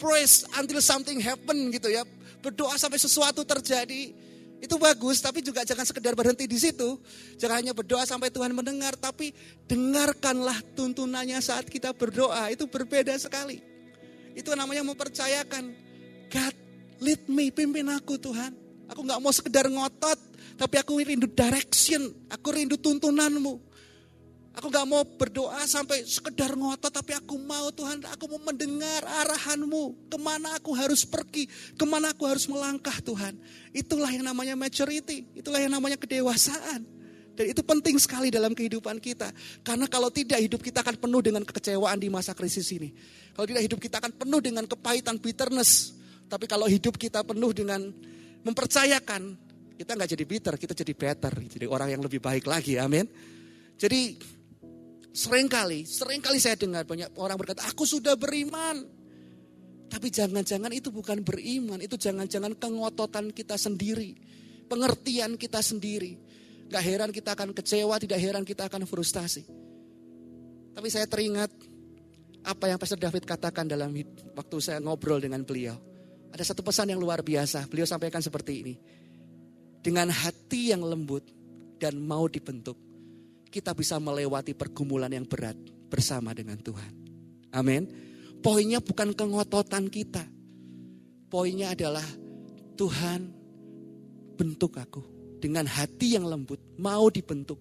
praise until something happen gitu ya. Berdoa sampai sesuatu terjadi. Itu bagus, tapi juga jangan sekedar berhenti di situ. Jangan hanya berdoa sampai Tuhan mendengar, tapi dengarkanlah tuntunannya saat kita berdoa. Itu berbeda sekali. Itu namanya mempercayakan. God, lead me, pimpin aku Tuhan. Aku gak mau sekedar ngotot, tapi aku rindu direction. Aku rindu tuntunanmu. Aku gak mau berdoa sampai sekedar ngotot, tapi aku mau Tuhan, aku mau mendengar arahanmu. Kemana aku harus pergi, kemana aku harus melangkah Tuhan. Itulah yang namanya maturity, itulah yang namanya kedewasaan. Dan itu penting sekali dalam kehidupan kita. Karena kalau tidak, hidup kita akan penuh dengan kekecewaan di masa krisis ini. Kalau tidak, hidup kita akan penuh dengan kepahitan, bitterness. Tapi kalau hidup kita penuh dengan mempercayakan, kita gak jadi bitter, kita jadi better. Jadi orang yang lebih baik lagi, amin. Jadi seringkali saya dengar banyak orang berkata, aku sudah beriman. Tapi jangan-jangan itu bukan beriman, itu jangan-jangan kengototan kita sendiri. Pengertian kita sendiri. Gak heran kita akan kecewa, tidak heran kita akan frustasi. Tapi saya teringat apa yang Pastor David katakan dalam waktu saya ngobrol dengan beliau. Ada satu pesan yang luar biasa. Beliau sampaikan seperti ini. Dengan hati yang lembut dan mau dibentuk, kita bisa melewati pergumulan yang berat bersama dengan Tuhan. Amin. Poinnya bukan kengototan kita. Poinnya adalah Tuhan bentuk aku. Dengan hati yang lembut, mau dibentuk.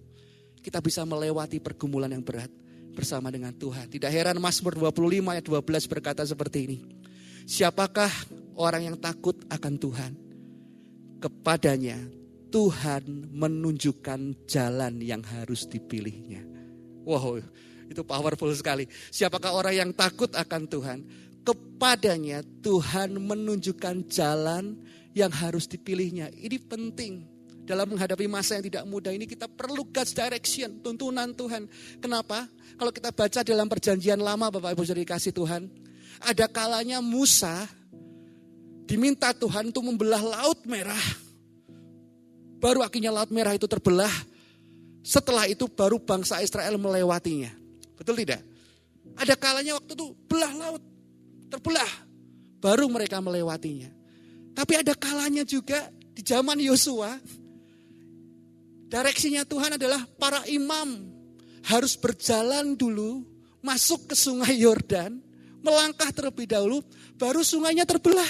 Kita bisa melewati pergumulan yang berat bersama dengan Tuhan. Tidak heran Mazmur 25 ayat 12 berkata seperti ini. Siapakah orang yang takut akan Tuhan? Kepadanya Tuhan menunjukkan jalan yang harus dipilihnya. Wow, itu powerful sekali. Siapakah orang yang takut akan Tuhan? Kepadanya Tuhan menunjukkan jalan yang harus dipilihnya. Ini penting. Dalam menghadapi masa yang tidak mudah ini kita perlu God's direction, tuntunan Tuhan. Kenapa? Kalau kita baca dalam perjanjian lama Bapak Ibu saudara dikasih Tuhan. Ada kalanya Musa diminta Tuhan untuk membelah Laut Merah. Baru akhirnya Laut Merah itu terbelah. Setelah itu baru bangsa Israel melewatinya. Betul tidak? Ada kalanya waktu itu belah laut. Terbelah. Baru mereka melewatinya. Tapi ada kalanya juga di zaman Yosua. Direksinya Tuhan adalah para imam harus berjalan dulu, masuk ke sungai Yordan, melangkah terlebih dahulu, baru sungainya terbelah.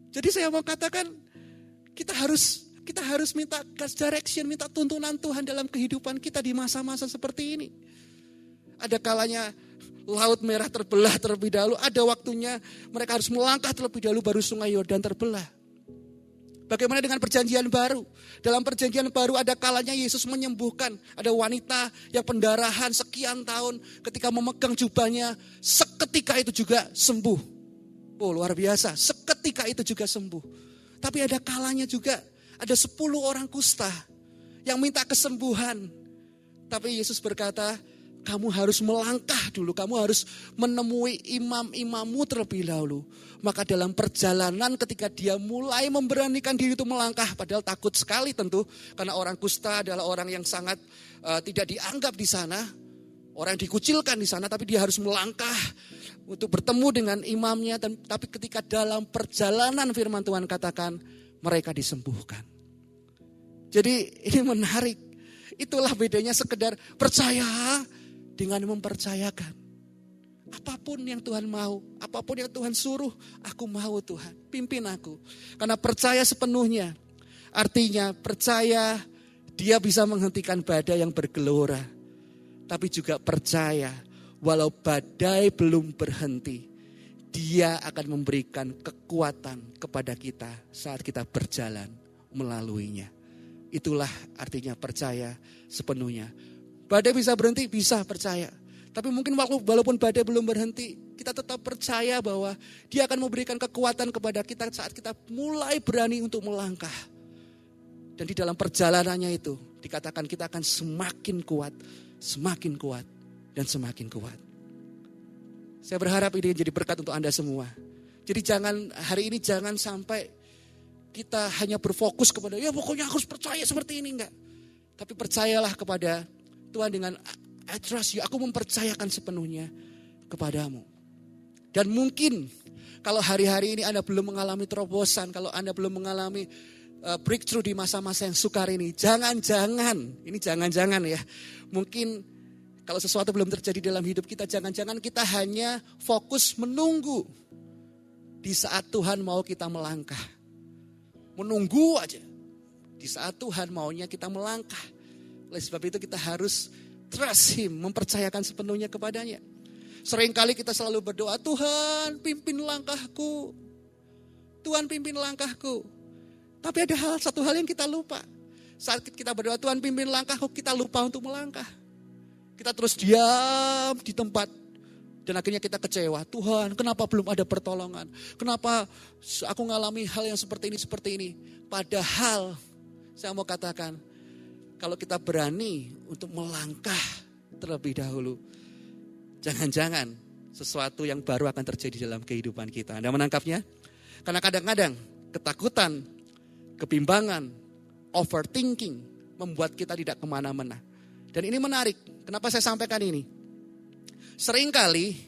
Jadi saya mau katakan, kita harus minta God's direction, minta tuntunan Tuhan dalam kehidupan kita di masa-masa seperti ini. Ada kalanya Laut Merah terbelah terlebih dahulu, ada waktunya mereka harus melangkah terlebih dahulu, baru sungai Yordan terbelah. Bagaimana dengan perjanjian baru? Dalam perjanjian baru ada kalanya Yesus menyembuhkan. Ada wanita yang pendarahan sekian tahun ketika memegang jubahnya. Seketika itu juga sembuh. Oh luar biasa, seketika itu juga sembuh. Tapi ada kalanya juga ada 10 orang kusta yang minta kesembuhan. Tapi Yesus berkata, kamu harus melangkah dulu, kamu harus menemui imam-imammu terlebih dahulu. Maka dalam perjalanan ketika dia mulai memberanikan diri untuk melangkah, padahal takut sekali tentu, karena orang kusta adalah orang yang sangat tidak dianggap di sana, orang yang dikucilkan di sana, tapi dia harus melangkah untuk bertemu dengan imamnya. Tapi ketika dalam perjalanan firman Tuhan katakan, mereka disembuhkan. Jadi ini menarik, itulah bedanya sekedar percaya dengan mempercayakan. Apapun yang Tuhan mau, apapun yang Tuhan suruh, aku mau Tuhan, pimpin aku. Karena percaya sepenuhnya, artinya percaya dia bisa menghentikan badai yang bergelora. Tapi juga percaya, walau badai belum berhenti, dia akan memberikan kekuatan kepada kita saat kita berjalan melaluinya. Itulah artinya percaya sepenuhnya. Badai bisa berhenti, bisa percaya. Tapi mungkin walaupun badai belum berhenti, kita tetap percaya bahwa dia akan memberikan kekuatan kepada kita saat kita mulai berani untuk melangkah. Dan di dalam perjalanannya itu, dikatakan kita akan semakin kuat, dan semakin kuat. Saya berharap ini jadi berkat untuk Anda semua. Jadi hari ini jangan sampai kita hanya berfokus kepada, ya pokoknya harus percaya seperti ini, enggak. Tapi percayalah kepada Tuhan dengan I trust you, aku mempercayakan sepenuhnya kepadamu. Dan mungkin kalau hari-hari ini Anda belum mengalami terobosan, kalau Anda belum mengalami breakthrough di masa-masa yang sukar ini, jangan-jangan ya, mungkin kalau sesuatu belum terjadi dalam hidup kita, jangan-jangan kita hanya fokus menunggu di saat Tuhan mau kita melangkah. Menunggu aja di saat Tuhan maunya kita melangkah. Oleh sebab itu kita harus trust Him, mempercayakan sepenuhnya kepadanya. Seringkali kita selalu berdoa, Tuhan pimpin langkahku. Tuhan pimpin langkahku. Tapi ada satu hal yang kita lupa. Saat kita berdoa, Tuhan pimpin langkahku, kita lupa untuk melangkah. Kita terus diam di tempat. Dan akhirnya kita kecewa. Tuhan, kenapa belum ada pertolongan? Kenapa aku ngalami hal yang seperti ini? Padahal saya mau katakan, kalau kita berani untuk melangkah terlebih dahulu, jangan-jangan sesuatu yang baru akan terjadi dalam kehidupan kita. Anda menangkapnya? Karena kadang-kadang ketakutan, kebimbangan, overthinking membuat kita tidak kemana-mana. Dan ini menarik. Kenapa saya sampaikan ini? Seringkali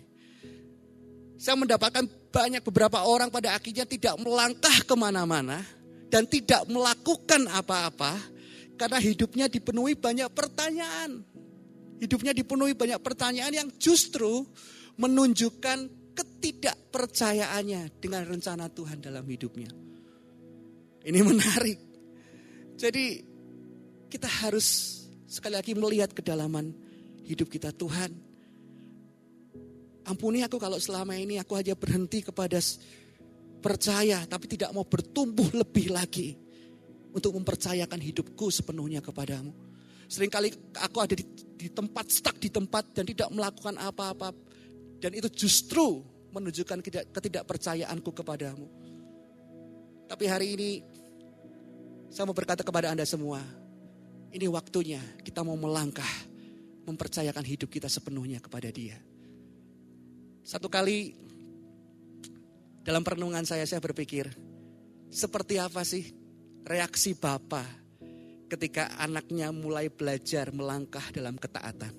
saya mendapatkan banyak beberapa orang pada akhirnya tidak melangkah kemana-mana dan tidak melakukan apa-apa karena hidupnya dipenuhi banyak pertanyaan. Hidupnya dipenuhi banyak pertanyaan yang justru menunjukkan ketidakpercayaannya dengan rencana Tuhan dalam hidupnya. Ini menarik. Jadi kita harus sekali lagi melihat kedalaman hidup kita. Tuhan, ampuni aku kalau selama ini aku hanya berhenti kepada percaya tapi tidak mau bertumbuh lebih lagi untuk mempercayakan hidupku sepenuhnya kepadamu. Seringkali aku ada di tempat, stuck di tempat dan tidak melakukan apa-apa. Dan itu justru menunjukkan ketidakpercayaanku kepadamu. Tapi hari ini saya mau berkata kepada Anda semua, ini waktunya kita mau melangkah, mempercayakan hidup kita sepenuhnya kepada Dia. Satu kali dalam perenungan saya berpikir, seperti apa sih reaksi Bapa ketika anaknya mulai belajar melangkah dalam ketaatan?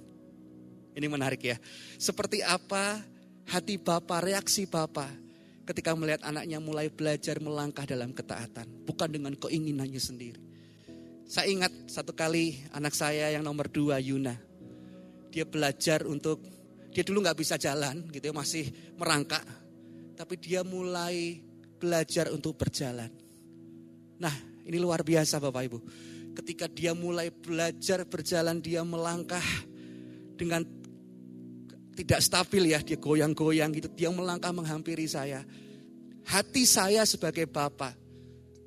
Ini menarik ya. Seperti apa hati Bapa, reaksi Bapa ketika melihat anaknya mulai belajar melangkah dalam ketaatan, bukan dengan keinginannya sendiri. Saya ingat satu kali anak saya yang nomor 2, Yuna. Dia belajar dia dulu gak bisa jalan gitu ya, masih merangkak. Tapi dia mulai belajar untuk berjalan. Nah, ini luar biasa Bapak Ibu. Ketika dia mulai belajar berjalan, dia melangkah dengan tidak stabil ya, dia goyang-goyang gitu, dia melangkah menghampiri saya. Hati saya sebagai bapak,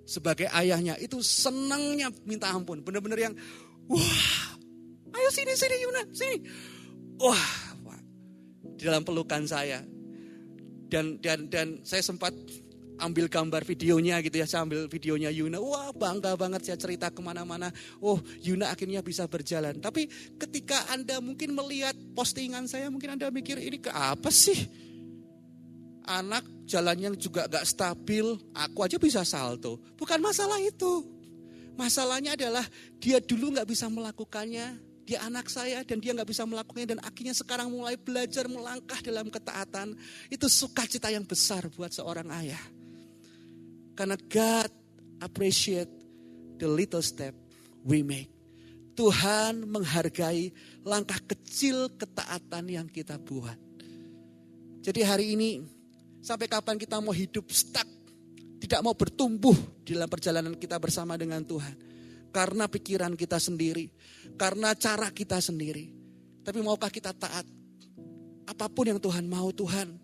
sebagai ayahnya itu senangnya minta ampun. Benar-benar yang, wah, ayo sini Yuna, sini. Wah, di dalam pelukan saya. Dan saya sempat ambil gambar videonya gitu ya, saya ambil videonya Yuna. Wah, bangga banget saya cerita kemana-mana. Oh, Yuna akhirnya bisa berjalan. Tapi ketika Anda mungkin melihat postingan saya, mungkin Anda mikir ini ke apa sih? Anak jalannya juga gak stabil, aku aja bisa salto. Bukan masalah itu. Masalahnya adalah dia dulu gak bisa melakukannya. Dia anak saya dan dia gak bisa melakukannya. Dan akhirnya sekarang mulai belajar melangkah dalam ketaatan. Itu sukacita yang besar buat seorang ayah. Karena God appreciate the little step we make. Tuhan menghargai langkah kecil ketaatan yang kita buat. Jadi hari ini, sampai kapan kita mau hidup stuck, tidak mau bertumbuh di dalam perjalanan kita bersama dengan Tuhan. Karena pikiran kita sendiri, karena cara kita sendiri. Tapi maukah kita taat? Apapun yang Tuhan mau, Tuhan.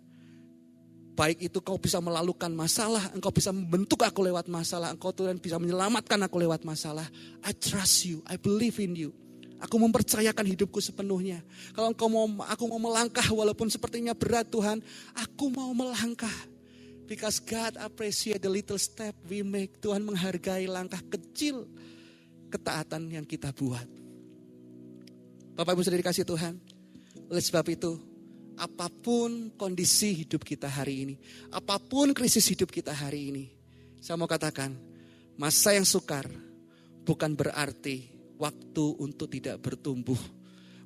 Baik itu kau bisa melalukan masalah, engkau bisa membentuk aku lewat masalah, engkau Tuhan bisa menyelamatkan aku lewat masalah. I trust you, I believe in you. Aku mempercayakan hidupku sepenuhnya. Kalau aku mau melangkah walaupun sepertinya berat Tuhan, aku mau melangkah. Because God appreciate the little step we make. Tuhan menghargai langkah kecil ketaatan yang kita buat. Bapak Ibu sudah dikasih Tuhan. Oleh sebab itu, apapun kondisi hidup kita hari ini, apapun krisis hidup kita hari ini, saya mau katakan, masa yang sukar bukan berarti waktu untuk tidak bertumbuh.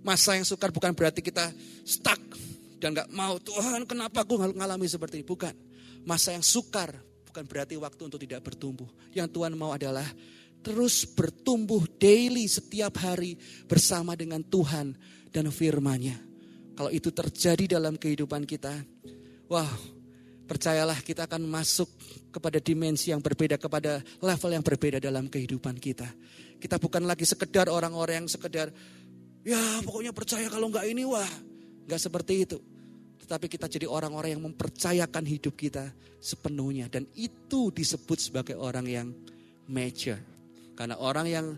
Masa yang sukar bukan berarti kita stuck dan gak mau, Tuhan kenapa aku ngalami seperti ini. Bukan. Masa yang sukar bukan berarti waktu untuk tidak bertumbuh. Yang Tuhan mau adalah terus bertumbuh daily setiap hari bersama dengan Tuhan dan firman-Nya. Kalau itu terjadi dalam kehidupan kita, wah, percayalah kita akan masuk kepada dimensi yang berbeda, kepada level yang berbeda dalam kehidupan kita. Kita bukan lagi sekedar orang-orang yang sekedar, ya pokoknya percaya kalau enggak ini, wah, enggak seperti itu. Tetapi kita jadi orang-orang yang mempercayakan hidup kita sepenuhnya. Dan itu disebut sebagai orang yang mature. Karena orang yang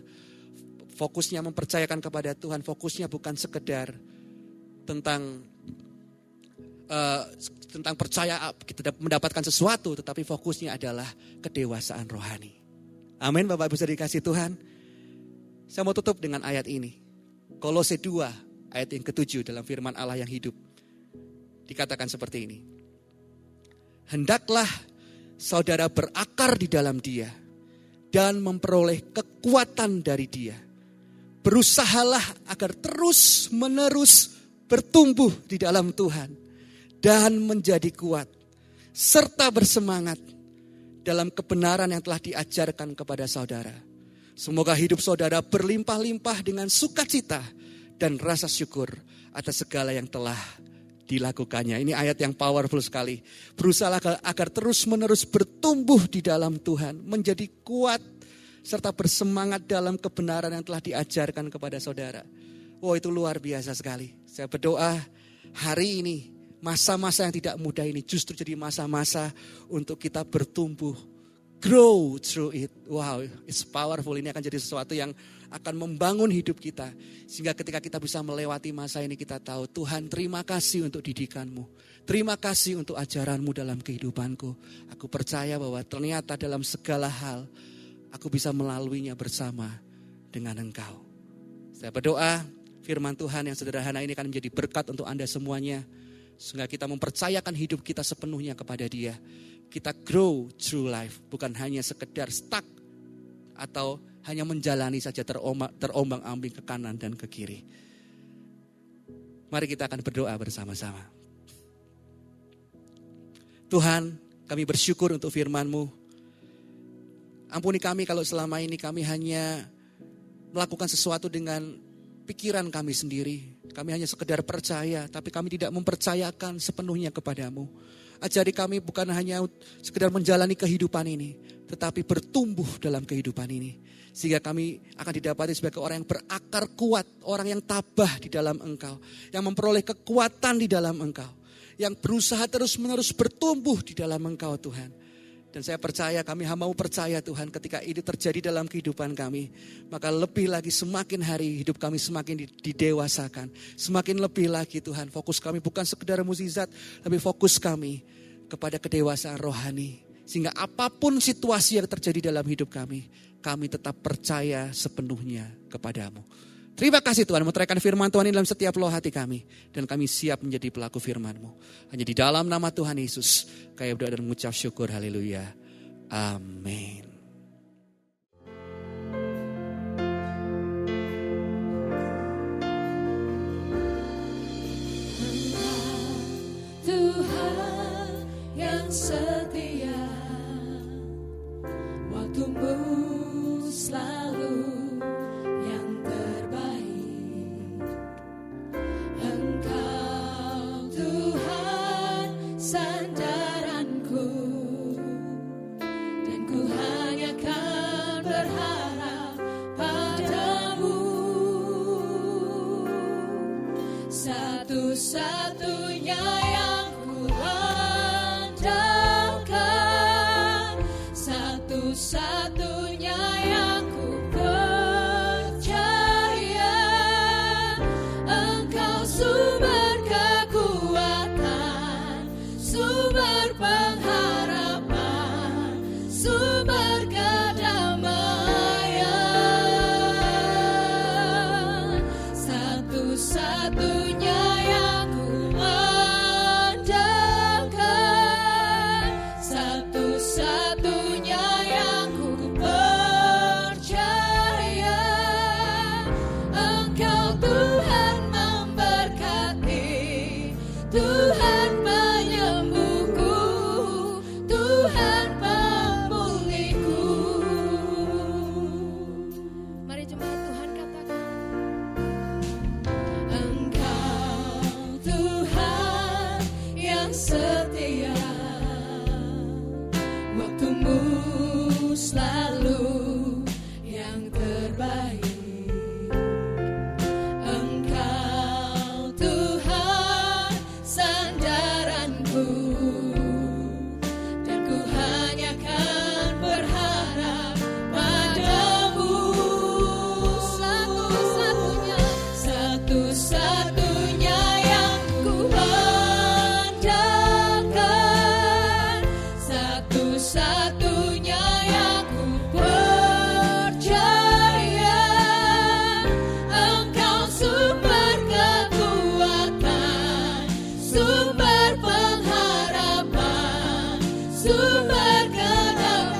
fokusnya mempercayakan kepada Tuhan, fokusnya bukan sekedar tentang percaya kita mendapatkan sesuatu, tetapi fokusnya adalah kedewasaan rohani. Amin, Bapak Ibu sudah dikasih Tuhan. Saya mau tutup dengan ayat ini. Kolose 2 ayat yang ke-7 dalam firman Allah yang hidup. Dikatakan seperti ini. Hendaklah saudara berakar di dalam Dia dan memperoleh kekuatan dari Dia. Berusahalah agar terus menerus bertumbuh di dalam Tuhan, dan menjadi kuat, serta bersemangat dalam kebenaran yang telah diajarkan kepada saudara. Semoga hidup saudara berlimpah-limpah dengan sukacita dan rasa syukur atas segala yang telah dilakukannya. Ini ayat yang powerful sekali. Berusahalah agar terus-menerus bertumbuh di dalam Tuhan, menjadi kuat, serta bersemangat dalam kebenaran yang telah diajarkan kepada saudara. Wow, itu luar biasa sekali. Saya berdoa hari ini, masa-masa yang tidak mudah ini justru jadi masa-masa untuk kita bertumbuh. Grow through it. Wow, it's powerful. Ini akan jadi sesuatu yang akan membangun hidup kita. Sehingga ketika kita bisa melewati masa ini, kita tahu, Tuhan, terima kasih untuk didikanmu. Terima kasih untuk ajaranmu dalam kehidupanku. Aku percaya bahwa ternyata dalam segala hal, aku bisa melaluinya bersama dengan Engkau. Saya berdoa, firman Tuhan yang sederhana ini akan menjadi berkat untuk Anda semuanya. Sehingga kita mempercayakan hidup kita sepenuhnya kepada Dia. Kita grow through life, bukan hanya sekedar stuck atau hanya menjalani saja terombang-ambing ke kanan dan ke kiri. Mari kita akan berdoa bersama-sama. Tuhan, kami bersyukur untuk firman-Mu. Ampuni kami kalau selama ini kami hanya melakukan sesuatu dengan pikiran kami sendiri. Kami hanya sekedar percaya, tapi kami tidak mempercayakan sepenuhnya kepadamu. Ajari kami bukan hanya sekedar menjalani kehidupan ini, tetapi bertumbuh dalam kehidupan ini. Sehingga kami akan didapati sebagai orang yang berakar kuat, orang yang tabah di dalam Engkau, yang memperoleh kekuatan di dalam Engkau, yang berusaha terus-menerus bertumbuh di dalam Engkau, Tuhan. Dan saya percaya, kami mau percaya Tuhan, ketika ini terjadi dalam kehidupan kami, maka lebih lagi semakin hari hidup kami semakin didewasakan. Semakin lebih lagi Tuhan, fokus kami bukan sekedar mukjizat, tapi fokus kami kepada kedewasaan rohani. Sehingga apapun situasi yang terjadi dalam hidup kami tetap percaya sepenuhnya kepadamu. Terima kasih Tuhan, meteraikan firman Tuhan ini dalam setiap loh hati kami. Dan kami siap menjadi pelaku firman-Mu. Hanya di dalam nama Tuhan Yesus, kami berdoa dan mengucap syukur, haleluya. Amin. Tuhan yang setia, waktumu selalu yang terbaik. Engkau Tuhan sandaranku, dan ku hanya kan berharap padamu. Satu-satunya yang ku andalkan, satu-satunya yang ku percaya. Engkau sumber kekuatan, sumber pengharapan, sumber kedamaian. Satu-satunya yang ku andalkan, satu-satunya yang ku percaya. Engkau Tuhan memberkati, Tuhan penyembuhku, Tuhan pemulihku. Mari jemaat Tuhan katakan. Engkau Tuhan yang setia, waktumu selalu yang terbaik. Engkau Tuhan sandaranku, dan ku hanya kan berharap padamu. Satu-satunya, Satu-satunya yang ku andalkan, satu-satunya yang ku percaya. Engkau sumber kekuatan, sumber pengharapan, sumber kedamaian.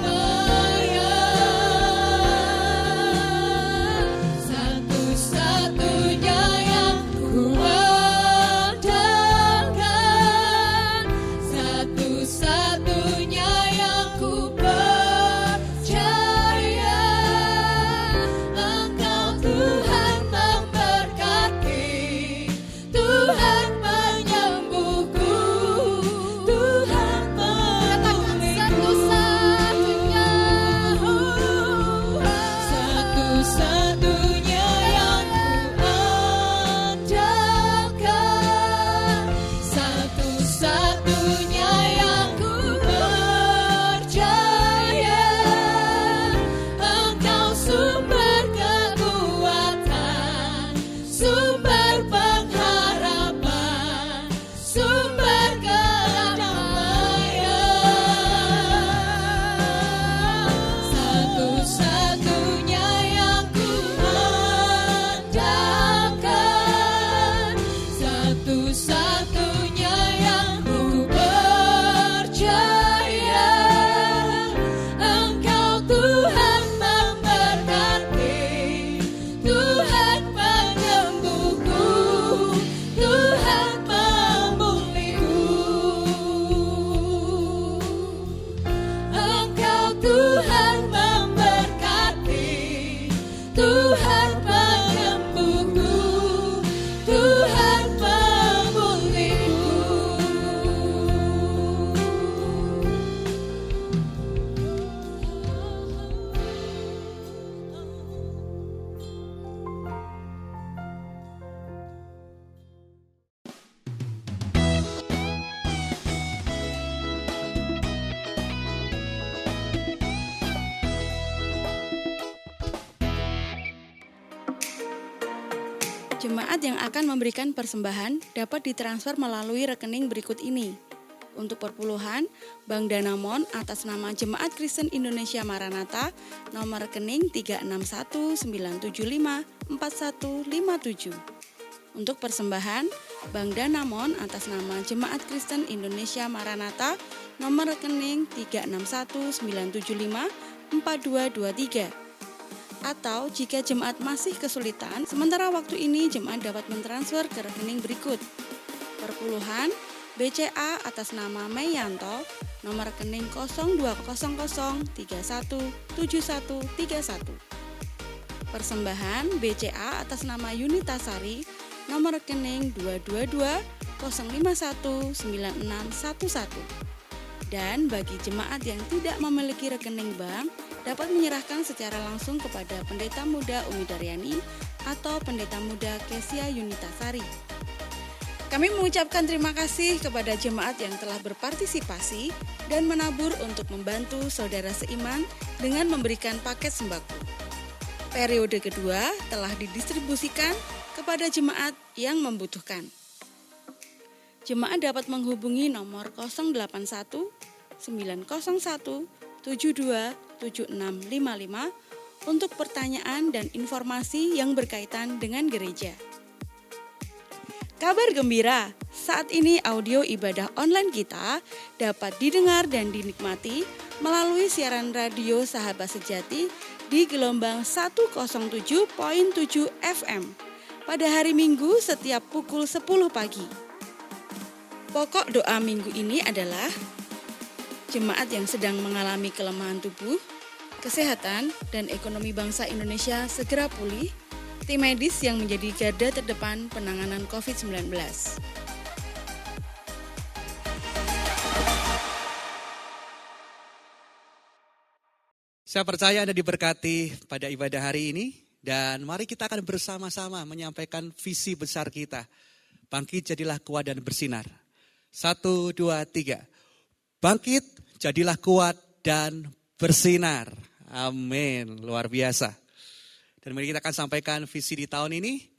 Satu-satunya yang ku andalkan, Jemaat yang akan memberikan persembahan dapat ditransfer melalui rekening berikut ini. Untuk perpuluhan, Bank Danamon atas nama Jemaat Kristen Indonesia Maranatha, nomor rekening 3619754157. Untuk persembahan, Bank Danamon atas nama Jemaat Kristen Indonesia Maranatha, nomor rekening 3619754223. Atau jika jemaat masih kesulitan, sementara waktu ini jemaat dapat mentransfer ke rekening berikut. Perpuluhan, BCA atas nama Meyanto, nomor rekening 020031717131. Persembahan BCA atas nama Yunita Sari, nomor rekening 22205196111. Dan bagi jemaat yang tidak memiliki rekening bank, dapat menyerahkan secara langsung kepada Pendeta Muda Umi Daryani atau Pendeta Muda Kesia Yunita Sari. Kami mengucapkan terima kasih kepada jemaat yang telah berpartisipasi dan menabur untuk membantu saudara seiman dengan memberikan paket sembako. Periode kedua telah didistribusikan kepada jemaat yang membutuhkan. Jemaat dapat menghubungi nomor 081 901 727655 untuk pertanyaan dan informasi yang berkaitan dengan gereja. Kabar gembira, saat ini audio ibadah online kita dapat didengar dan dinikmati melalui siaran radio Sahabat Sejati di gelombang 107.7 FM pada hari Minggu setiap pukul 10 pagi. Pokok doa minggu ini adalah jemaat yang sedang mengalami kelemahan tubuh, kesehatan, dan ekonomi bangsa Indonesia segera pulih, tim medis yang menjadi garda terdepan penanganan COVID-19. Saya percaya Anda diberkati pada ibadah hari ini dan mari kita akan bersama-sama menyampaikan visi besar kita. Bangkit jadilah kuat dan bersinar. 1, 2, 3. Bangkit jadilah kuat dan bersinar. Amin. Luar biasa. Dan mari kita akan sampaikan visi di tahun ini.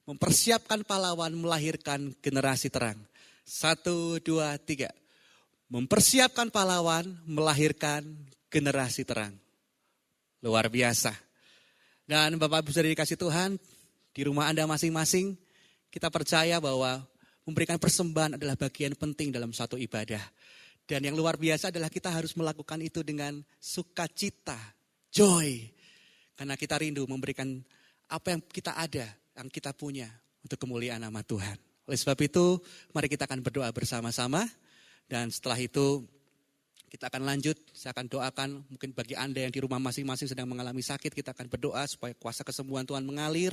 Mempersiapkan pahlawan melahirkan generasi terang. 1, 2, 3. Mempersiapkan pahlawan melahirkan generasi terang. Luar biasa. Dan Bapak Ibu Saudara dikasih Tuhan, di rumah Anda masing-masing, kita percaya bahwa memberikan persembahan adalah bagian penting dalam satu ibadah. Dan yang luar biasa adalah kita harus melakukan itu dengan sukacita, joy. Karena kita rindu memberikan apa yang kita ada, yang kita punya untuk kemuliaan nama Tuhan. Oleh sebab itu, mari kita akan berdoa bersama-sama. Dan setelah itu, kita akan lanjut, saya akan doakan mungkin bagi Anda yang di rumah masing-masing sedang mengalami sakit, kita akan berdoa supaya kuasa kesembuhan Tuhan mengalir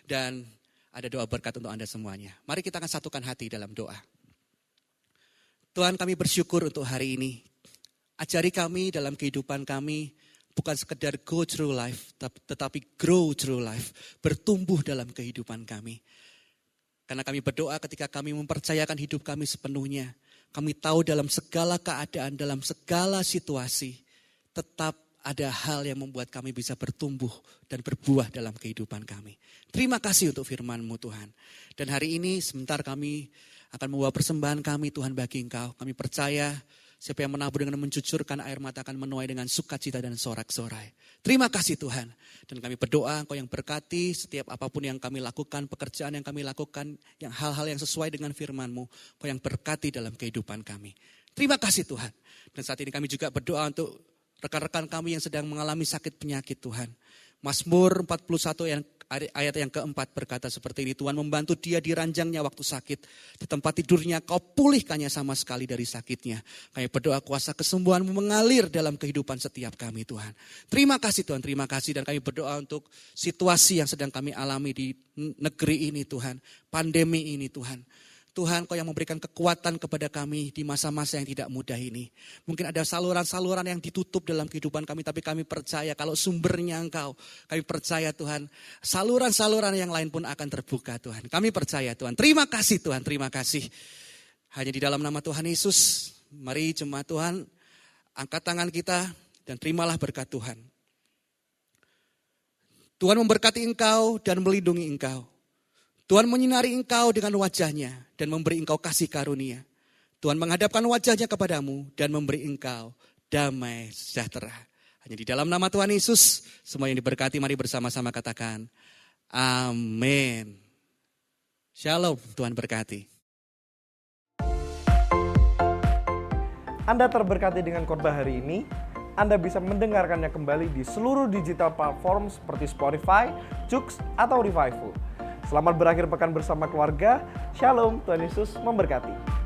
dan ada doa berkat untuk Anda semuanya. Mari kita akan satukan hati dalam doa. Tuhan, kami bersyukur untuk hari ini. Ajari kami dalam kehidupan kami, bukan sekedar go through life, tetapi grow through life. Bertumbuh dalam kehidupan kami. Karena kami berdoa ketika kami mempercayakan hidup kami sepenuhnya. Kami tahu dalam segala keadaan, dalam segala situasi, tetap ada hal yang membuat kami bisa bertumbuh dan berbuah dalam kehidupan kami. Terima kasih untuk firman-Mu Tuhan. Dan hari ini sebentar kami akan membawa persembahan kami Tuhan bagi Engkau. Kami percaya siapa yang menabur dengan mencucurkan air mata akan menuai dengan sukacita dan sorak-sorai. Terima kasih Tuhan. Dan kami berdoa Engkau yang berkati setiap apapun yang kami lakukan, pekerjaan yang kami lakukan, yang hal-hal yang sesuai dengan firman-Mu. Engkau yang berkati dalam kehidupan kami. Terima kasih Tuhan. Dan saat ini kami juga berdoa untuk rekan-rekan kami yang sedang mengalami sakit penyakit Tuhan. Mazmur 41 ayat yang keempat berkata seperti ini. Tuhan membantu dia di ranjangnya waktu sakit. Di tempat tidurnya kau pulihkannya sama sekali dari sakitnya. Kami berdoa kuasa kesembuhan-Mu mengalir dalam kehidupan setiap kami Tuhan. Terima kasih Tuhan, terima kasih. Dan kami berdoa untuk situasi yang sedang kami alami di negeri ini Tuhan. Pandemi ini Tuhan. Tuhan, Kau yang memberikan kekuatan kepada kami di masa-masa yang tidak mudah ini. Mungkin ada saluran-saluran yang ditutup dalam kehidupan kami, tapi kami percaya kalau sumbernya Engkau. Kami percaya Tuhan, saluran-saluran yang lain pun akan terbuka Tuhan. Kami percaya Tuhan. Terima kasih Tuhan, terima kasih. Hanya di dalam nama Tuhan Yesus, mari jemaat Tuhan, angkat tangan kita dan terimalah berkat Tuhan. Tuhan memberkati engkau dan melindungi engkau. Tuhan menyinari engkau dengan wajahnya dan memberi engkau kasih karunia. Tuhan menghadapkan wajahnya kepadamu dan memberi engkau damai sejahtera. Hanya di dalam nama Tuhan Yesus, semua yang diberkati mari bersama-sama katakan, amin. Shalom, Tuhan berkati. Anda terberkati dengan khotbah hari ini. Anda bisa mendengarkannya kembali di seluruh digital platform seperti Spotify, Joox, atau Revival. Selamat berakhir pekan bersama keluarga. Shalom, Tuhan Yesus memberkati.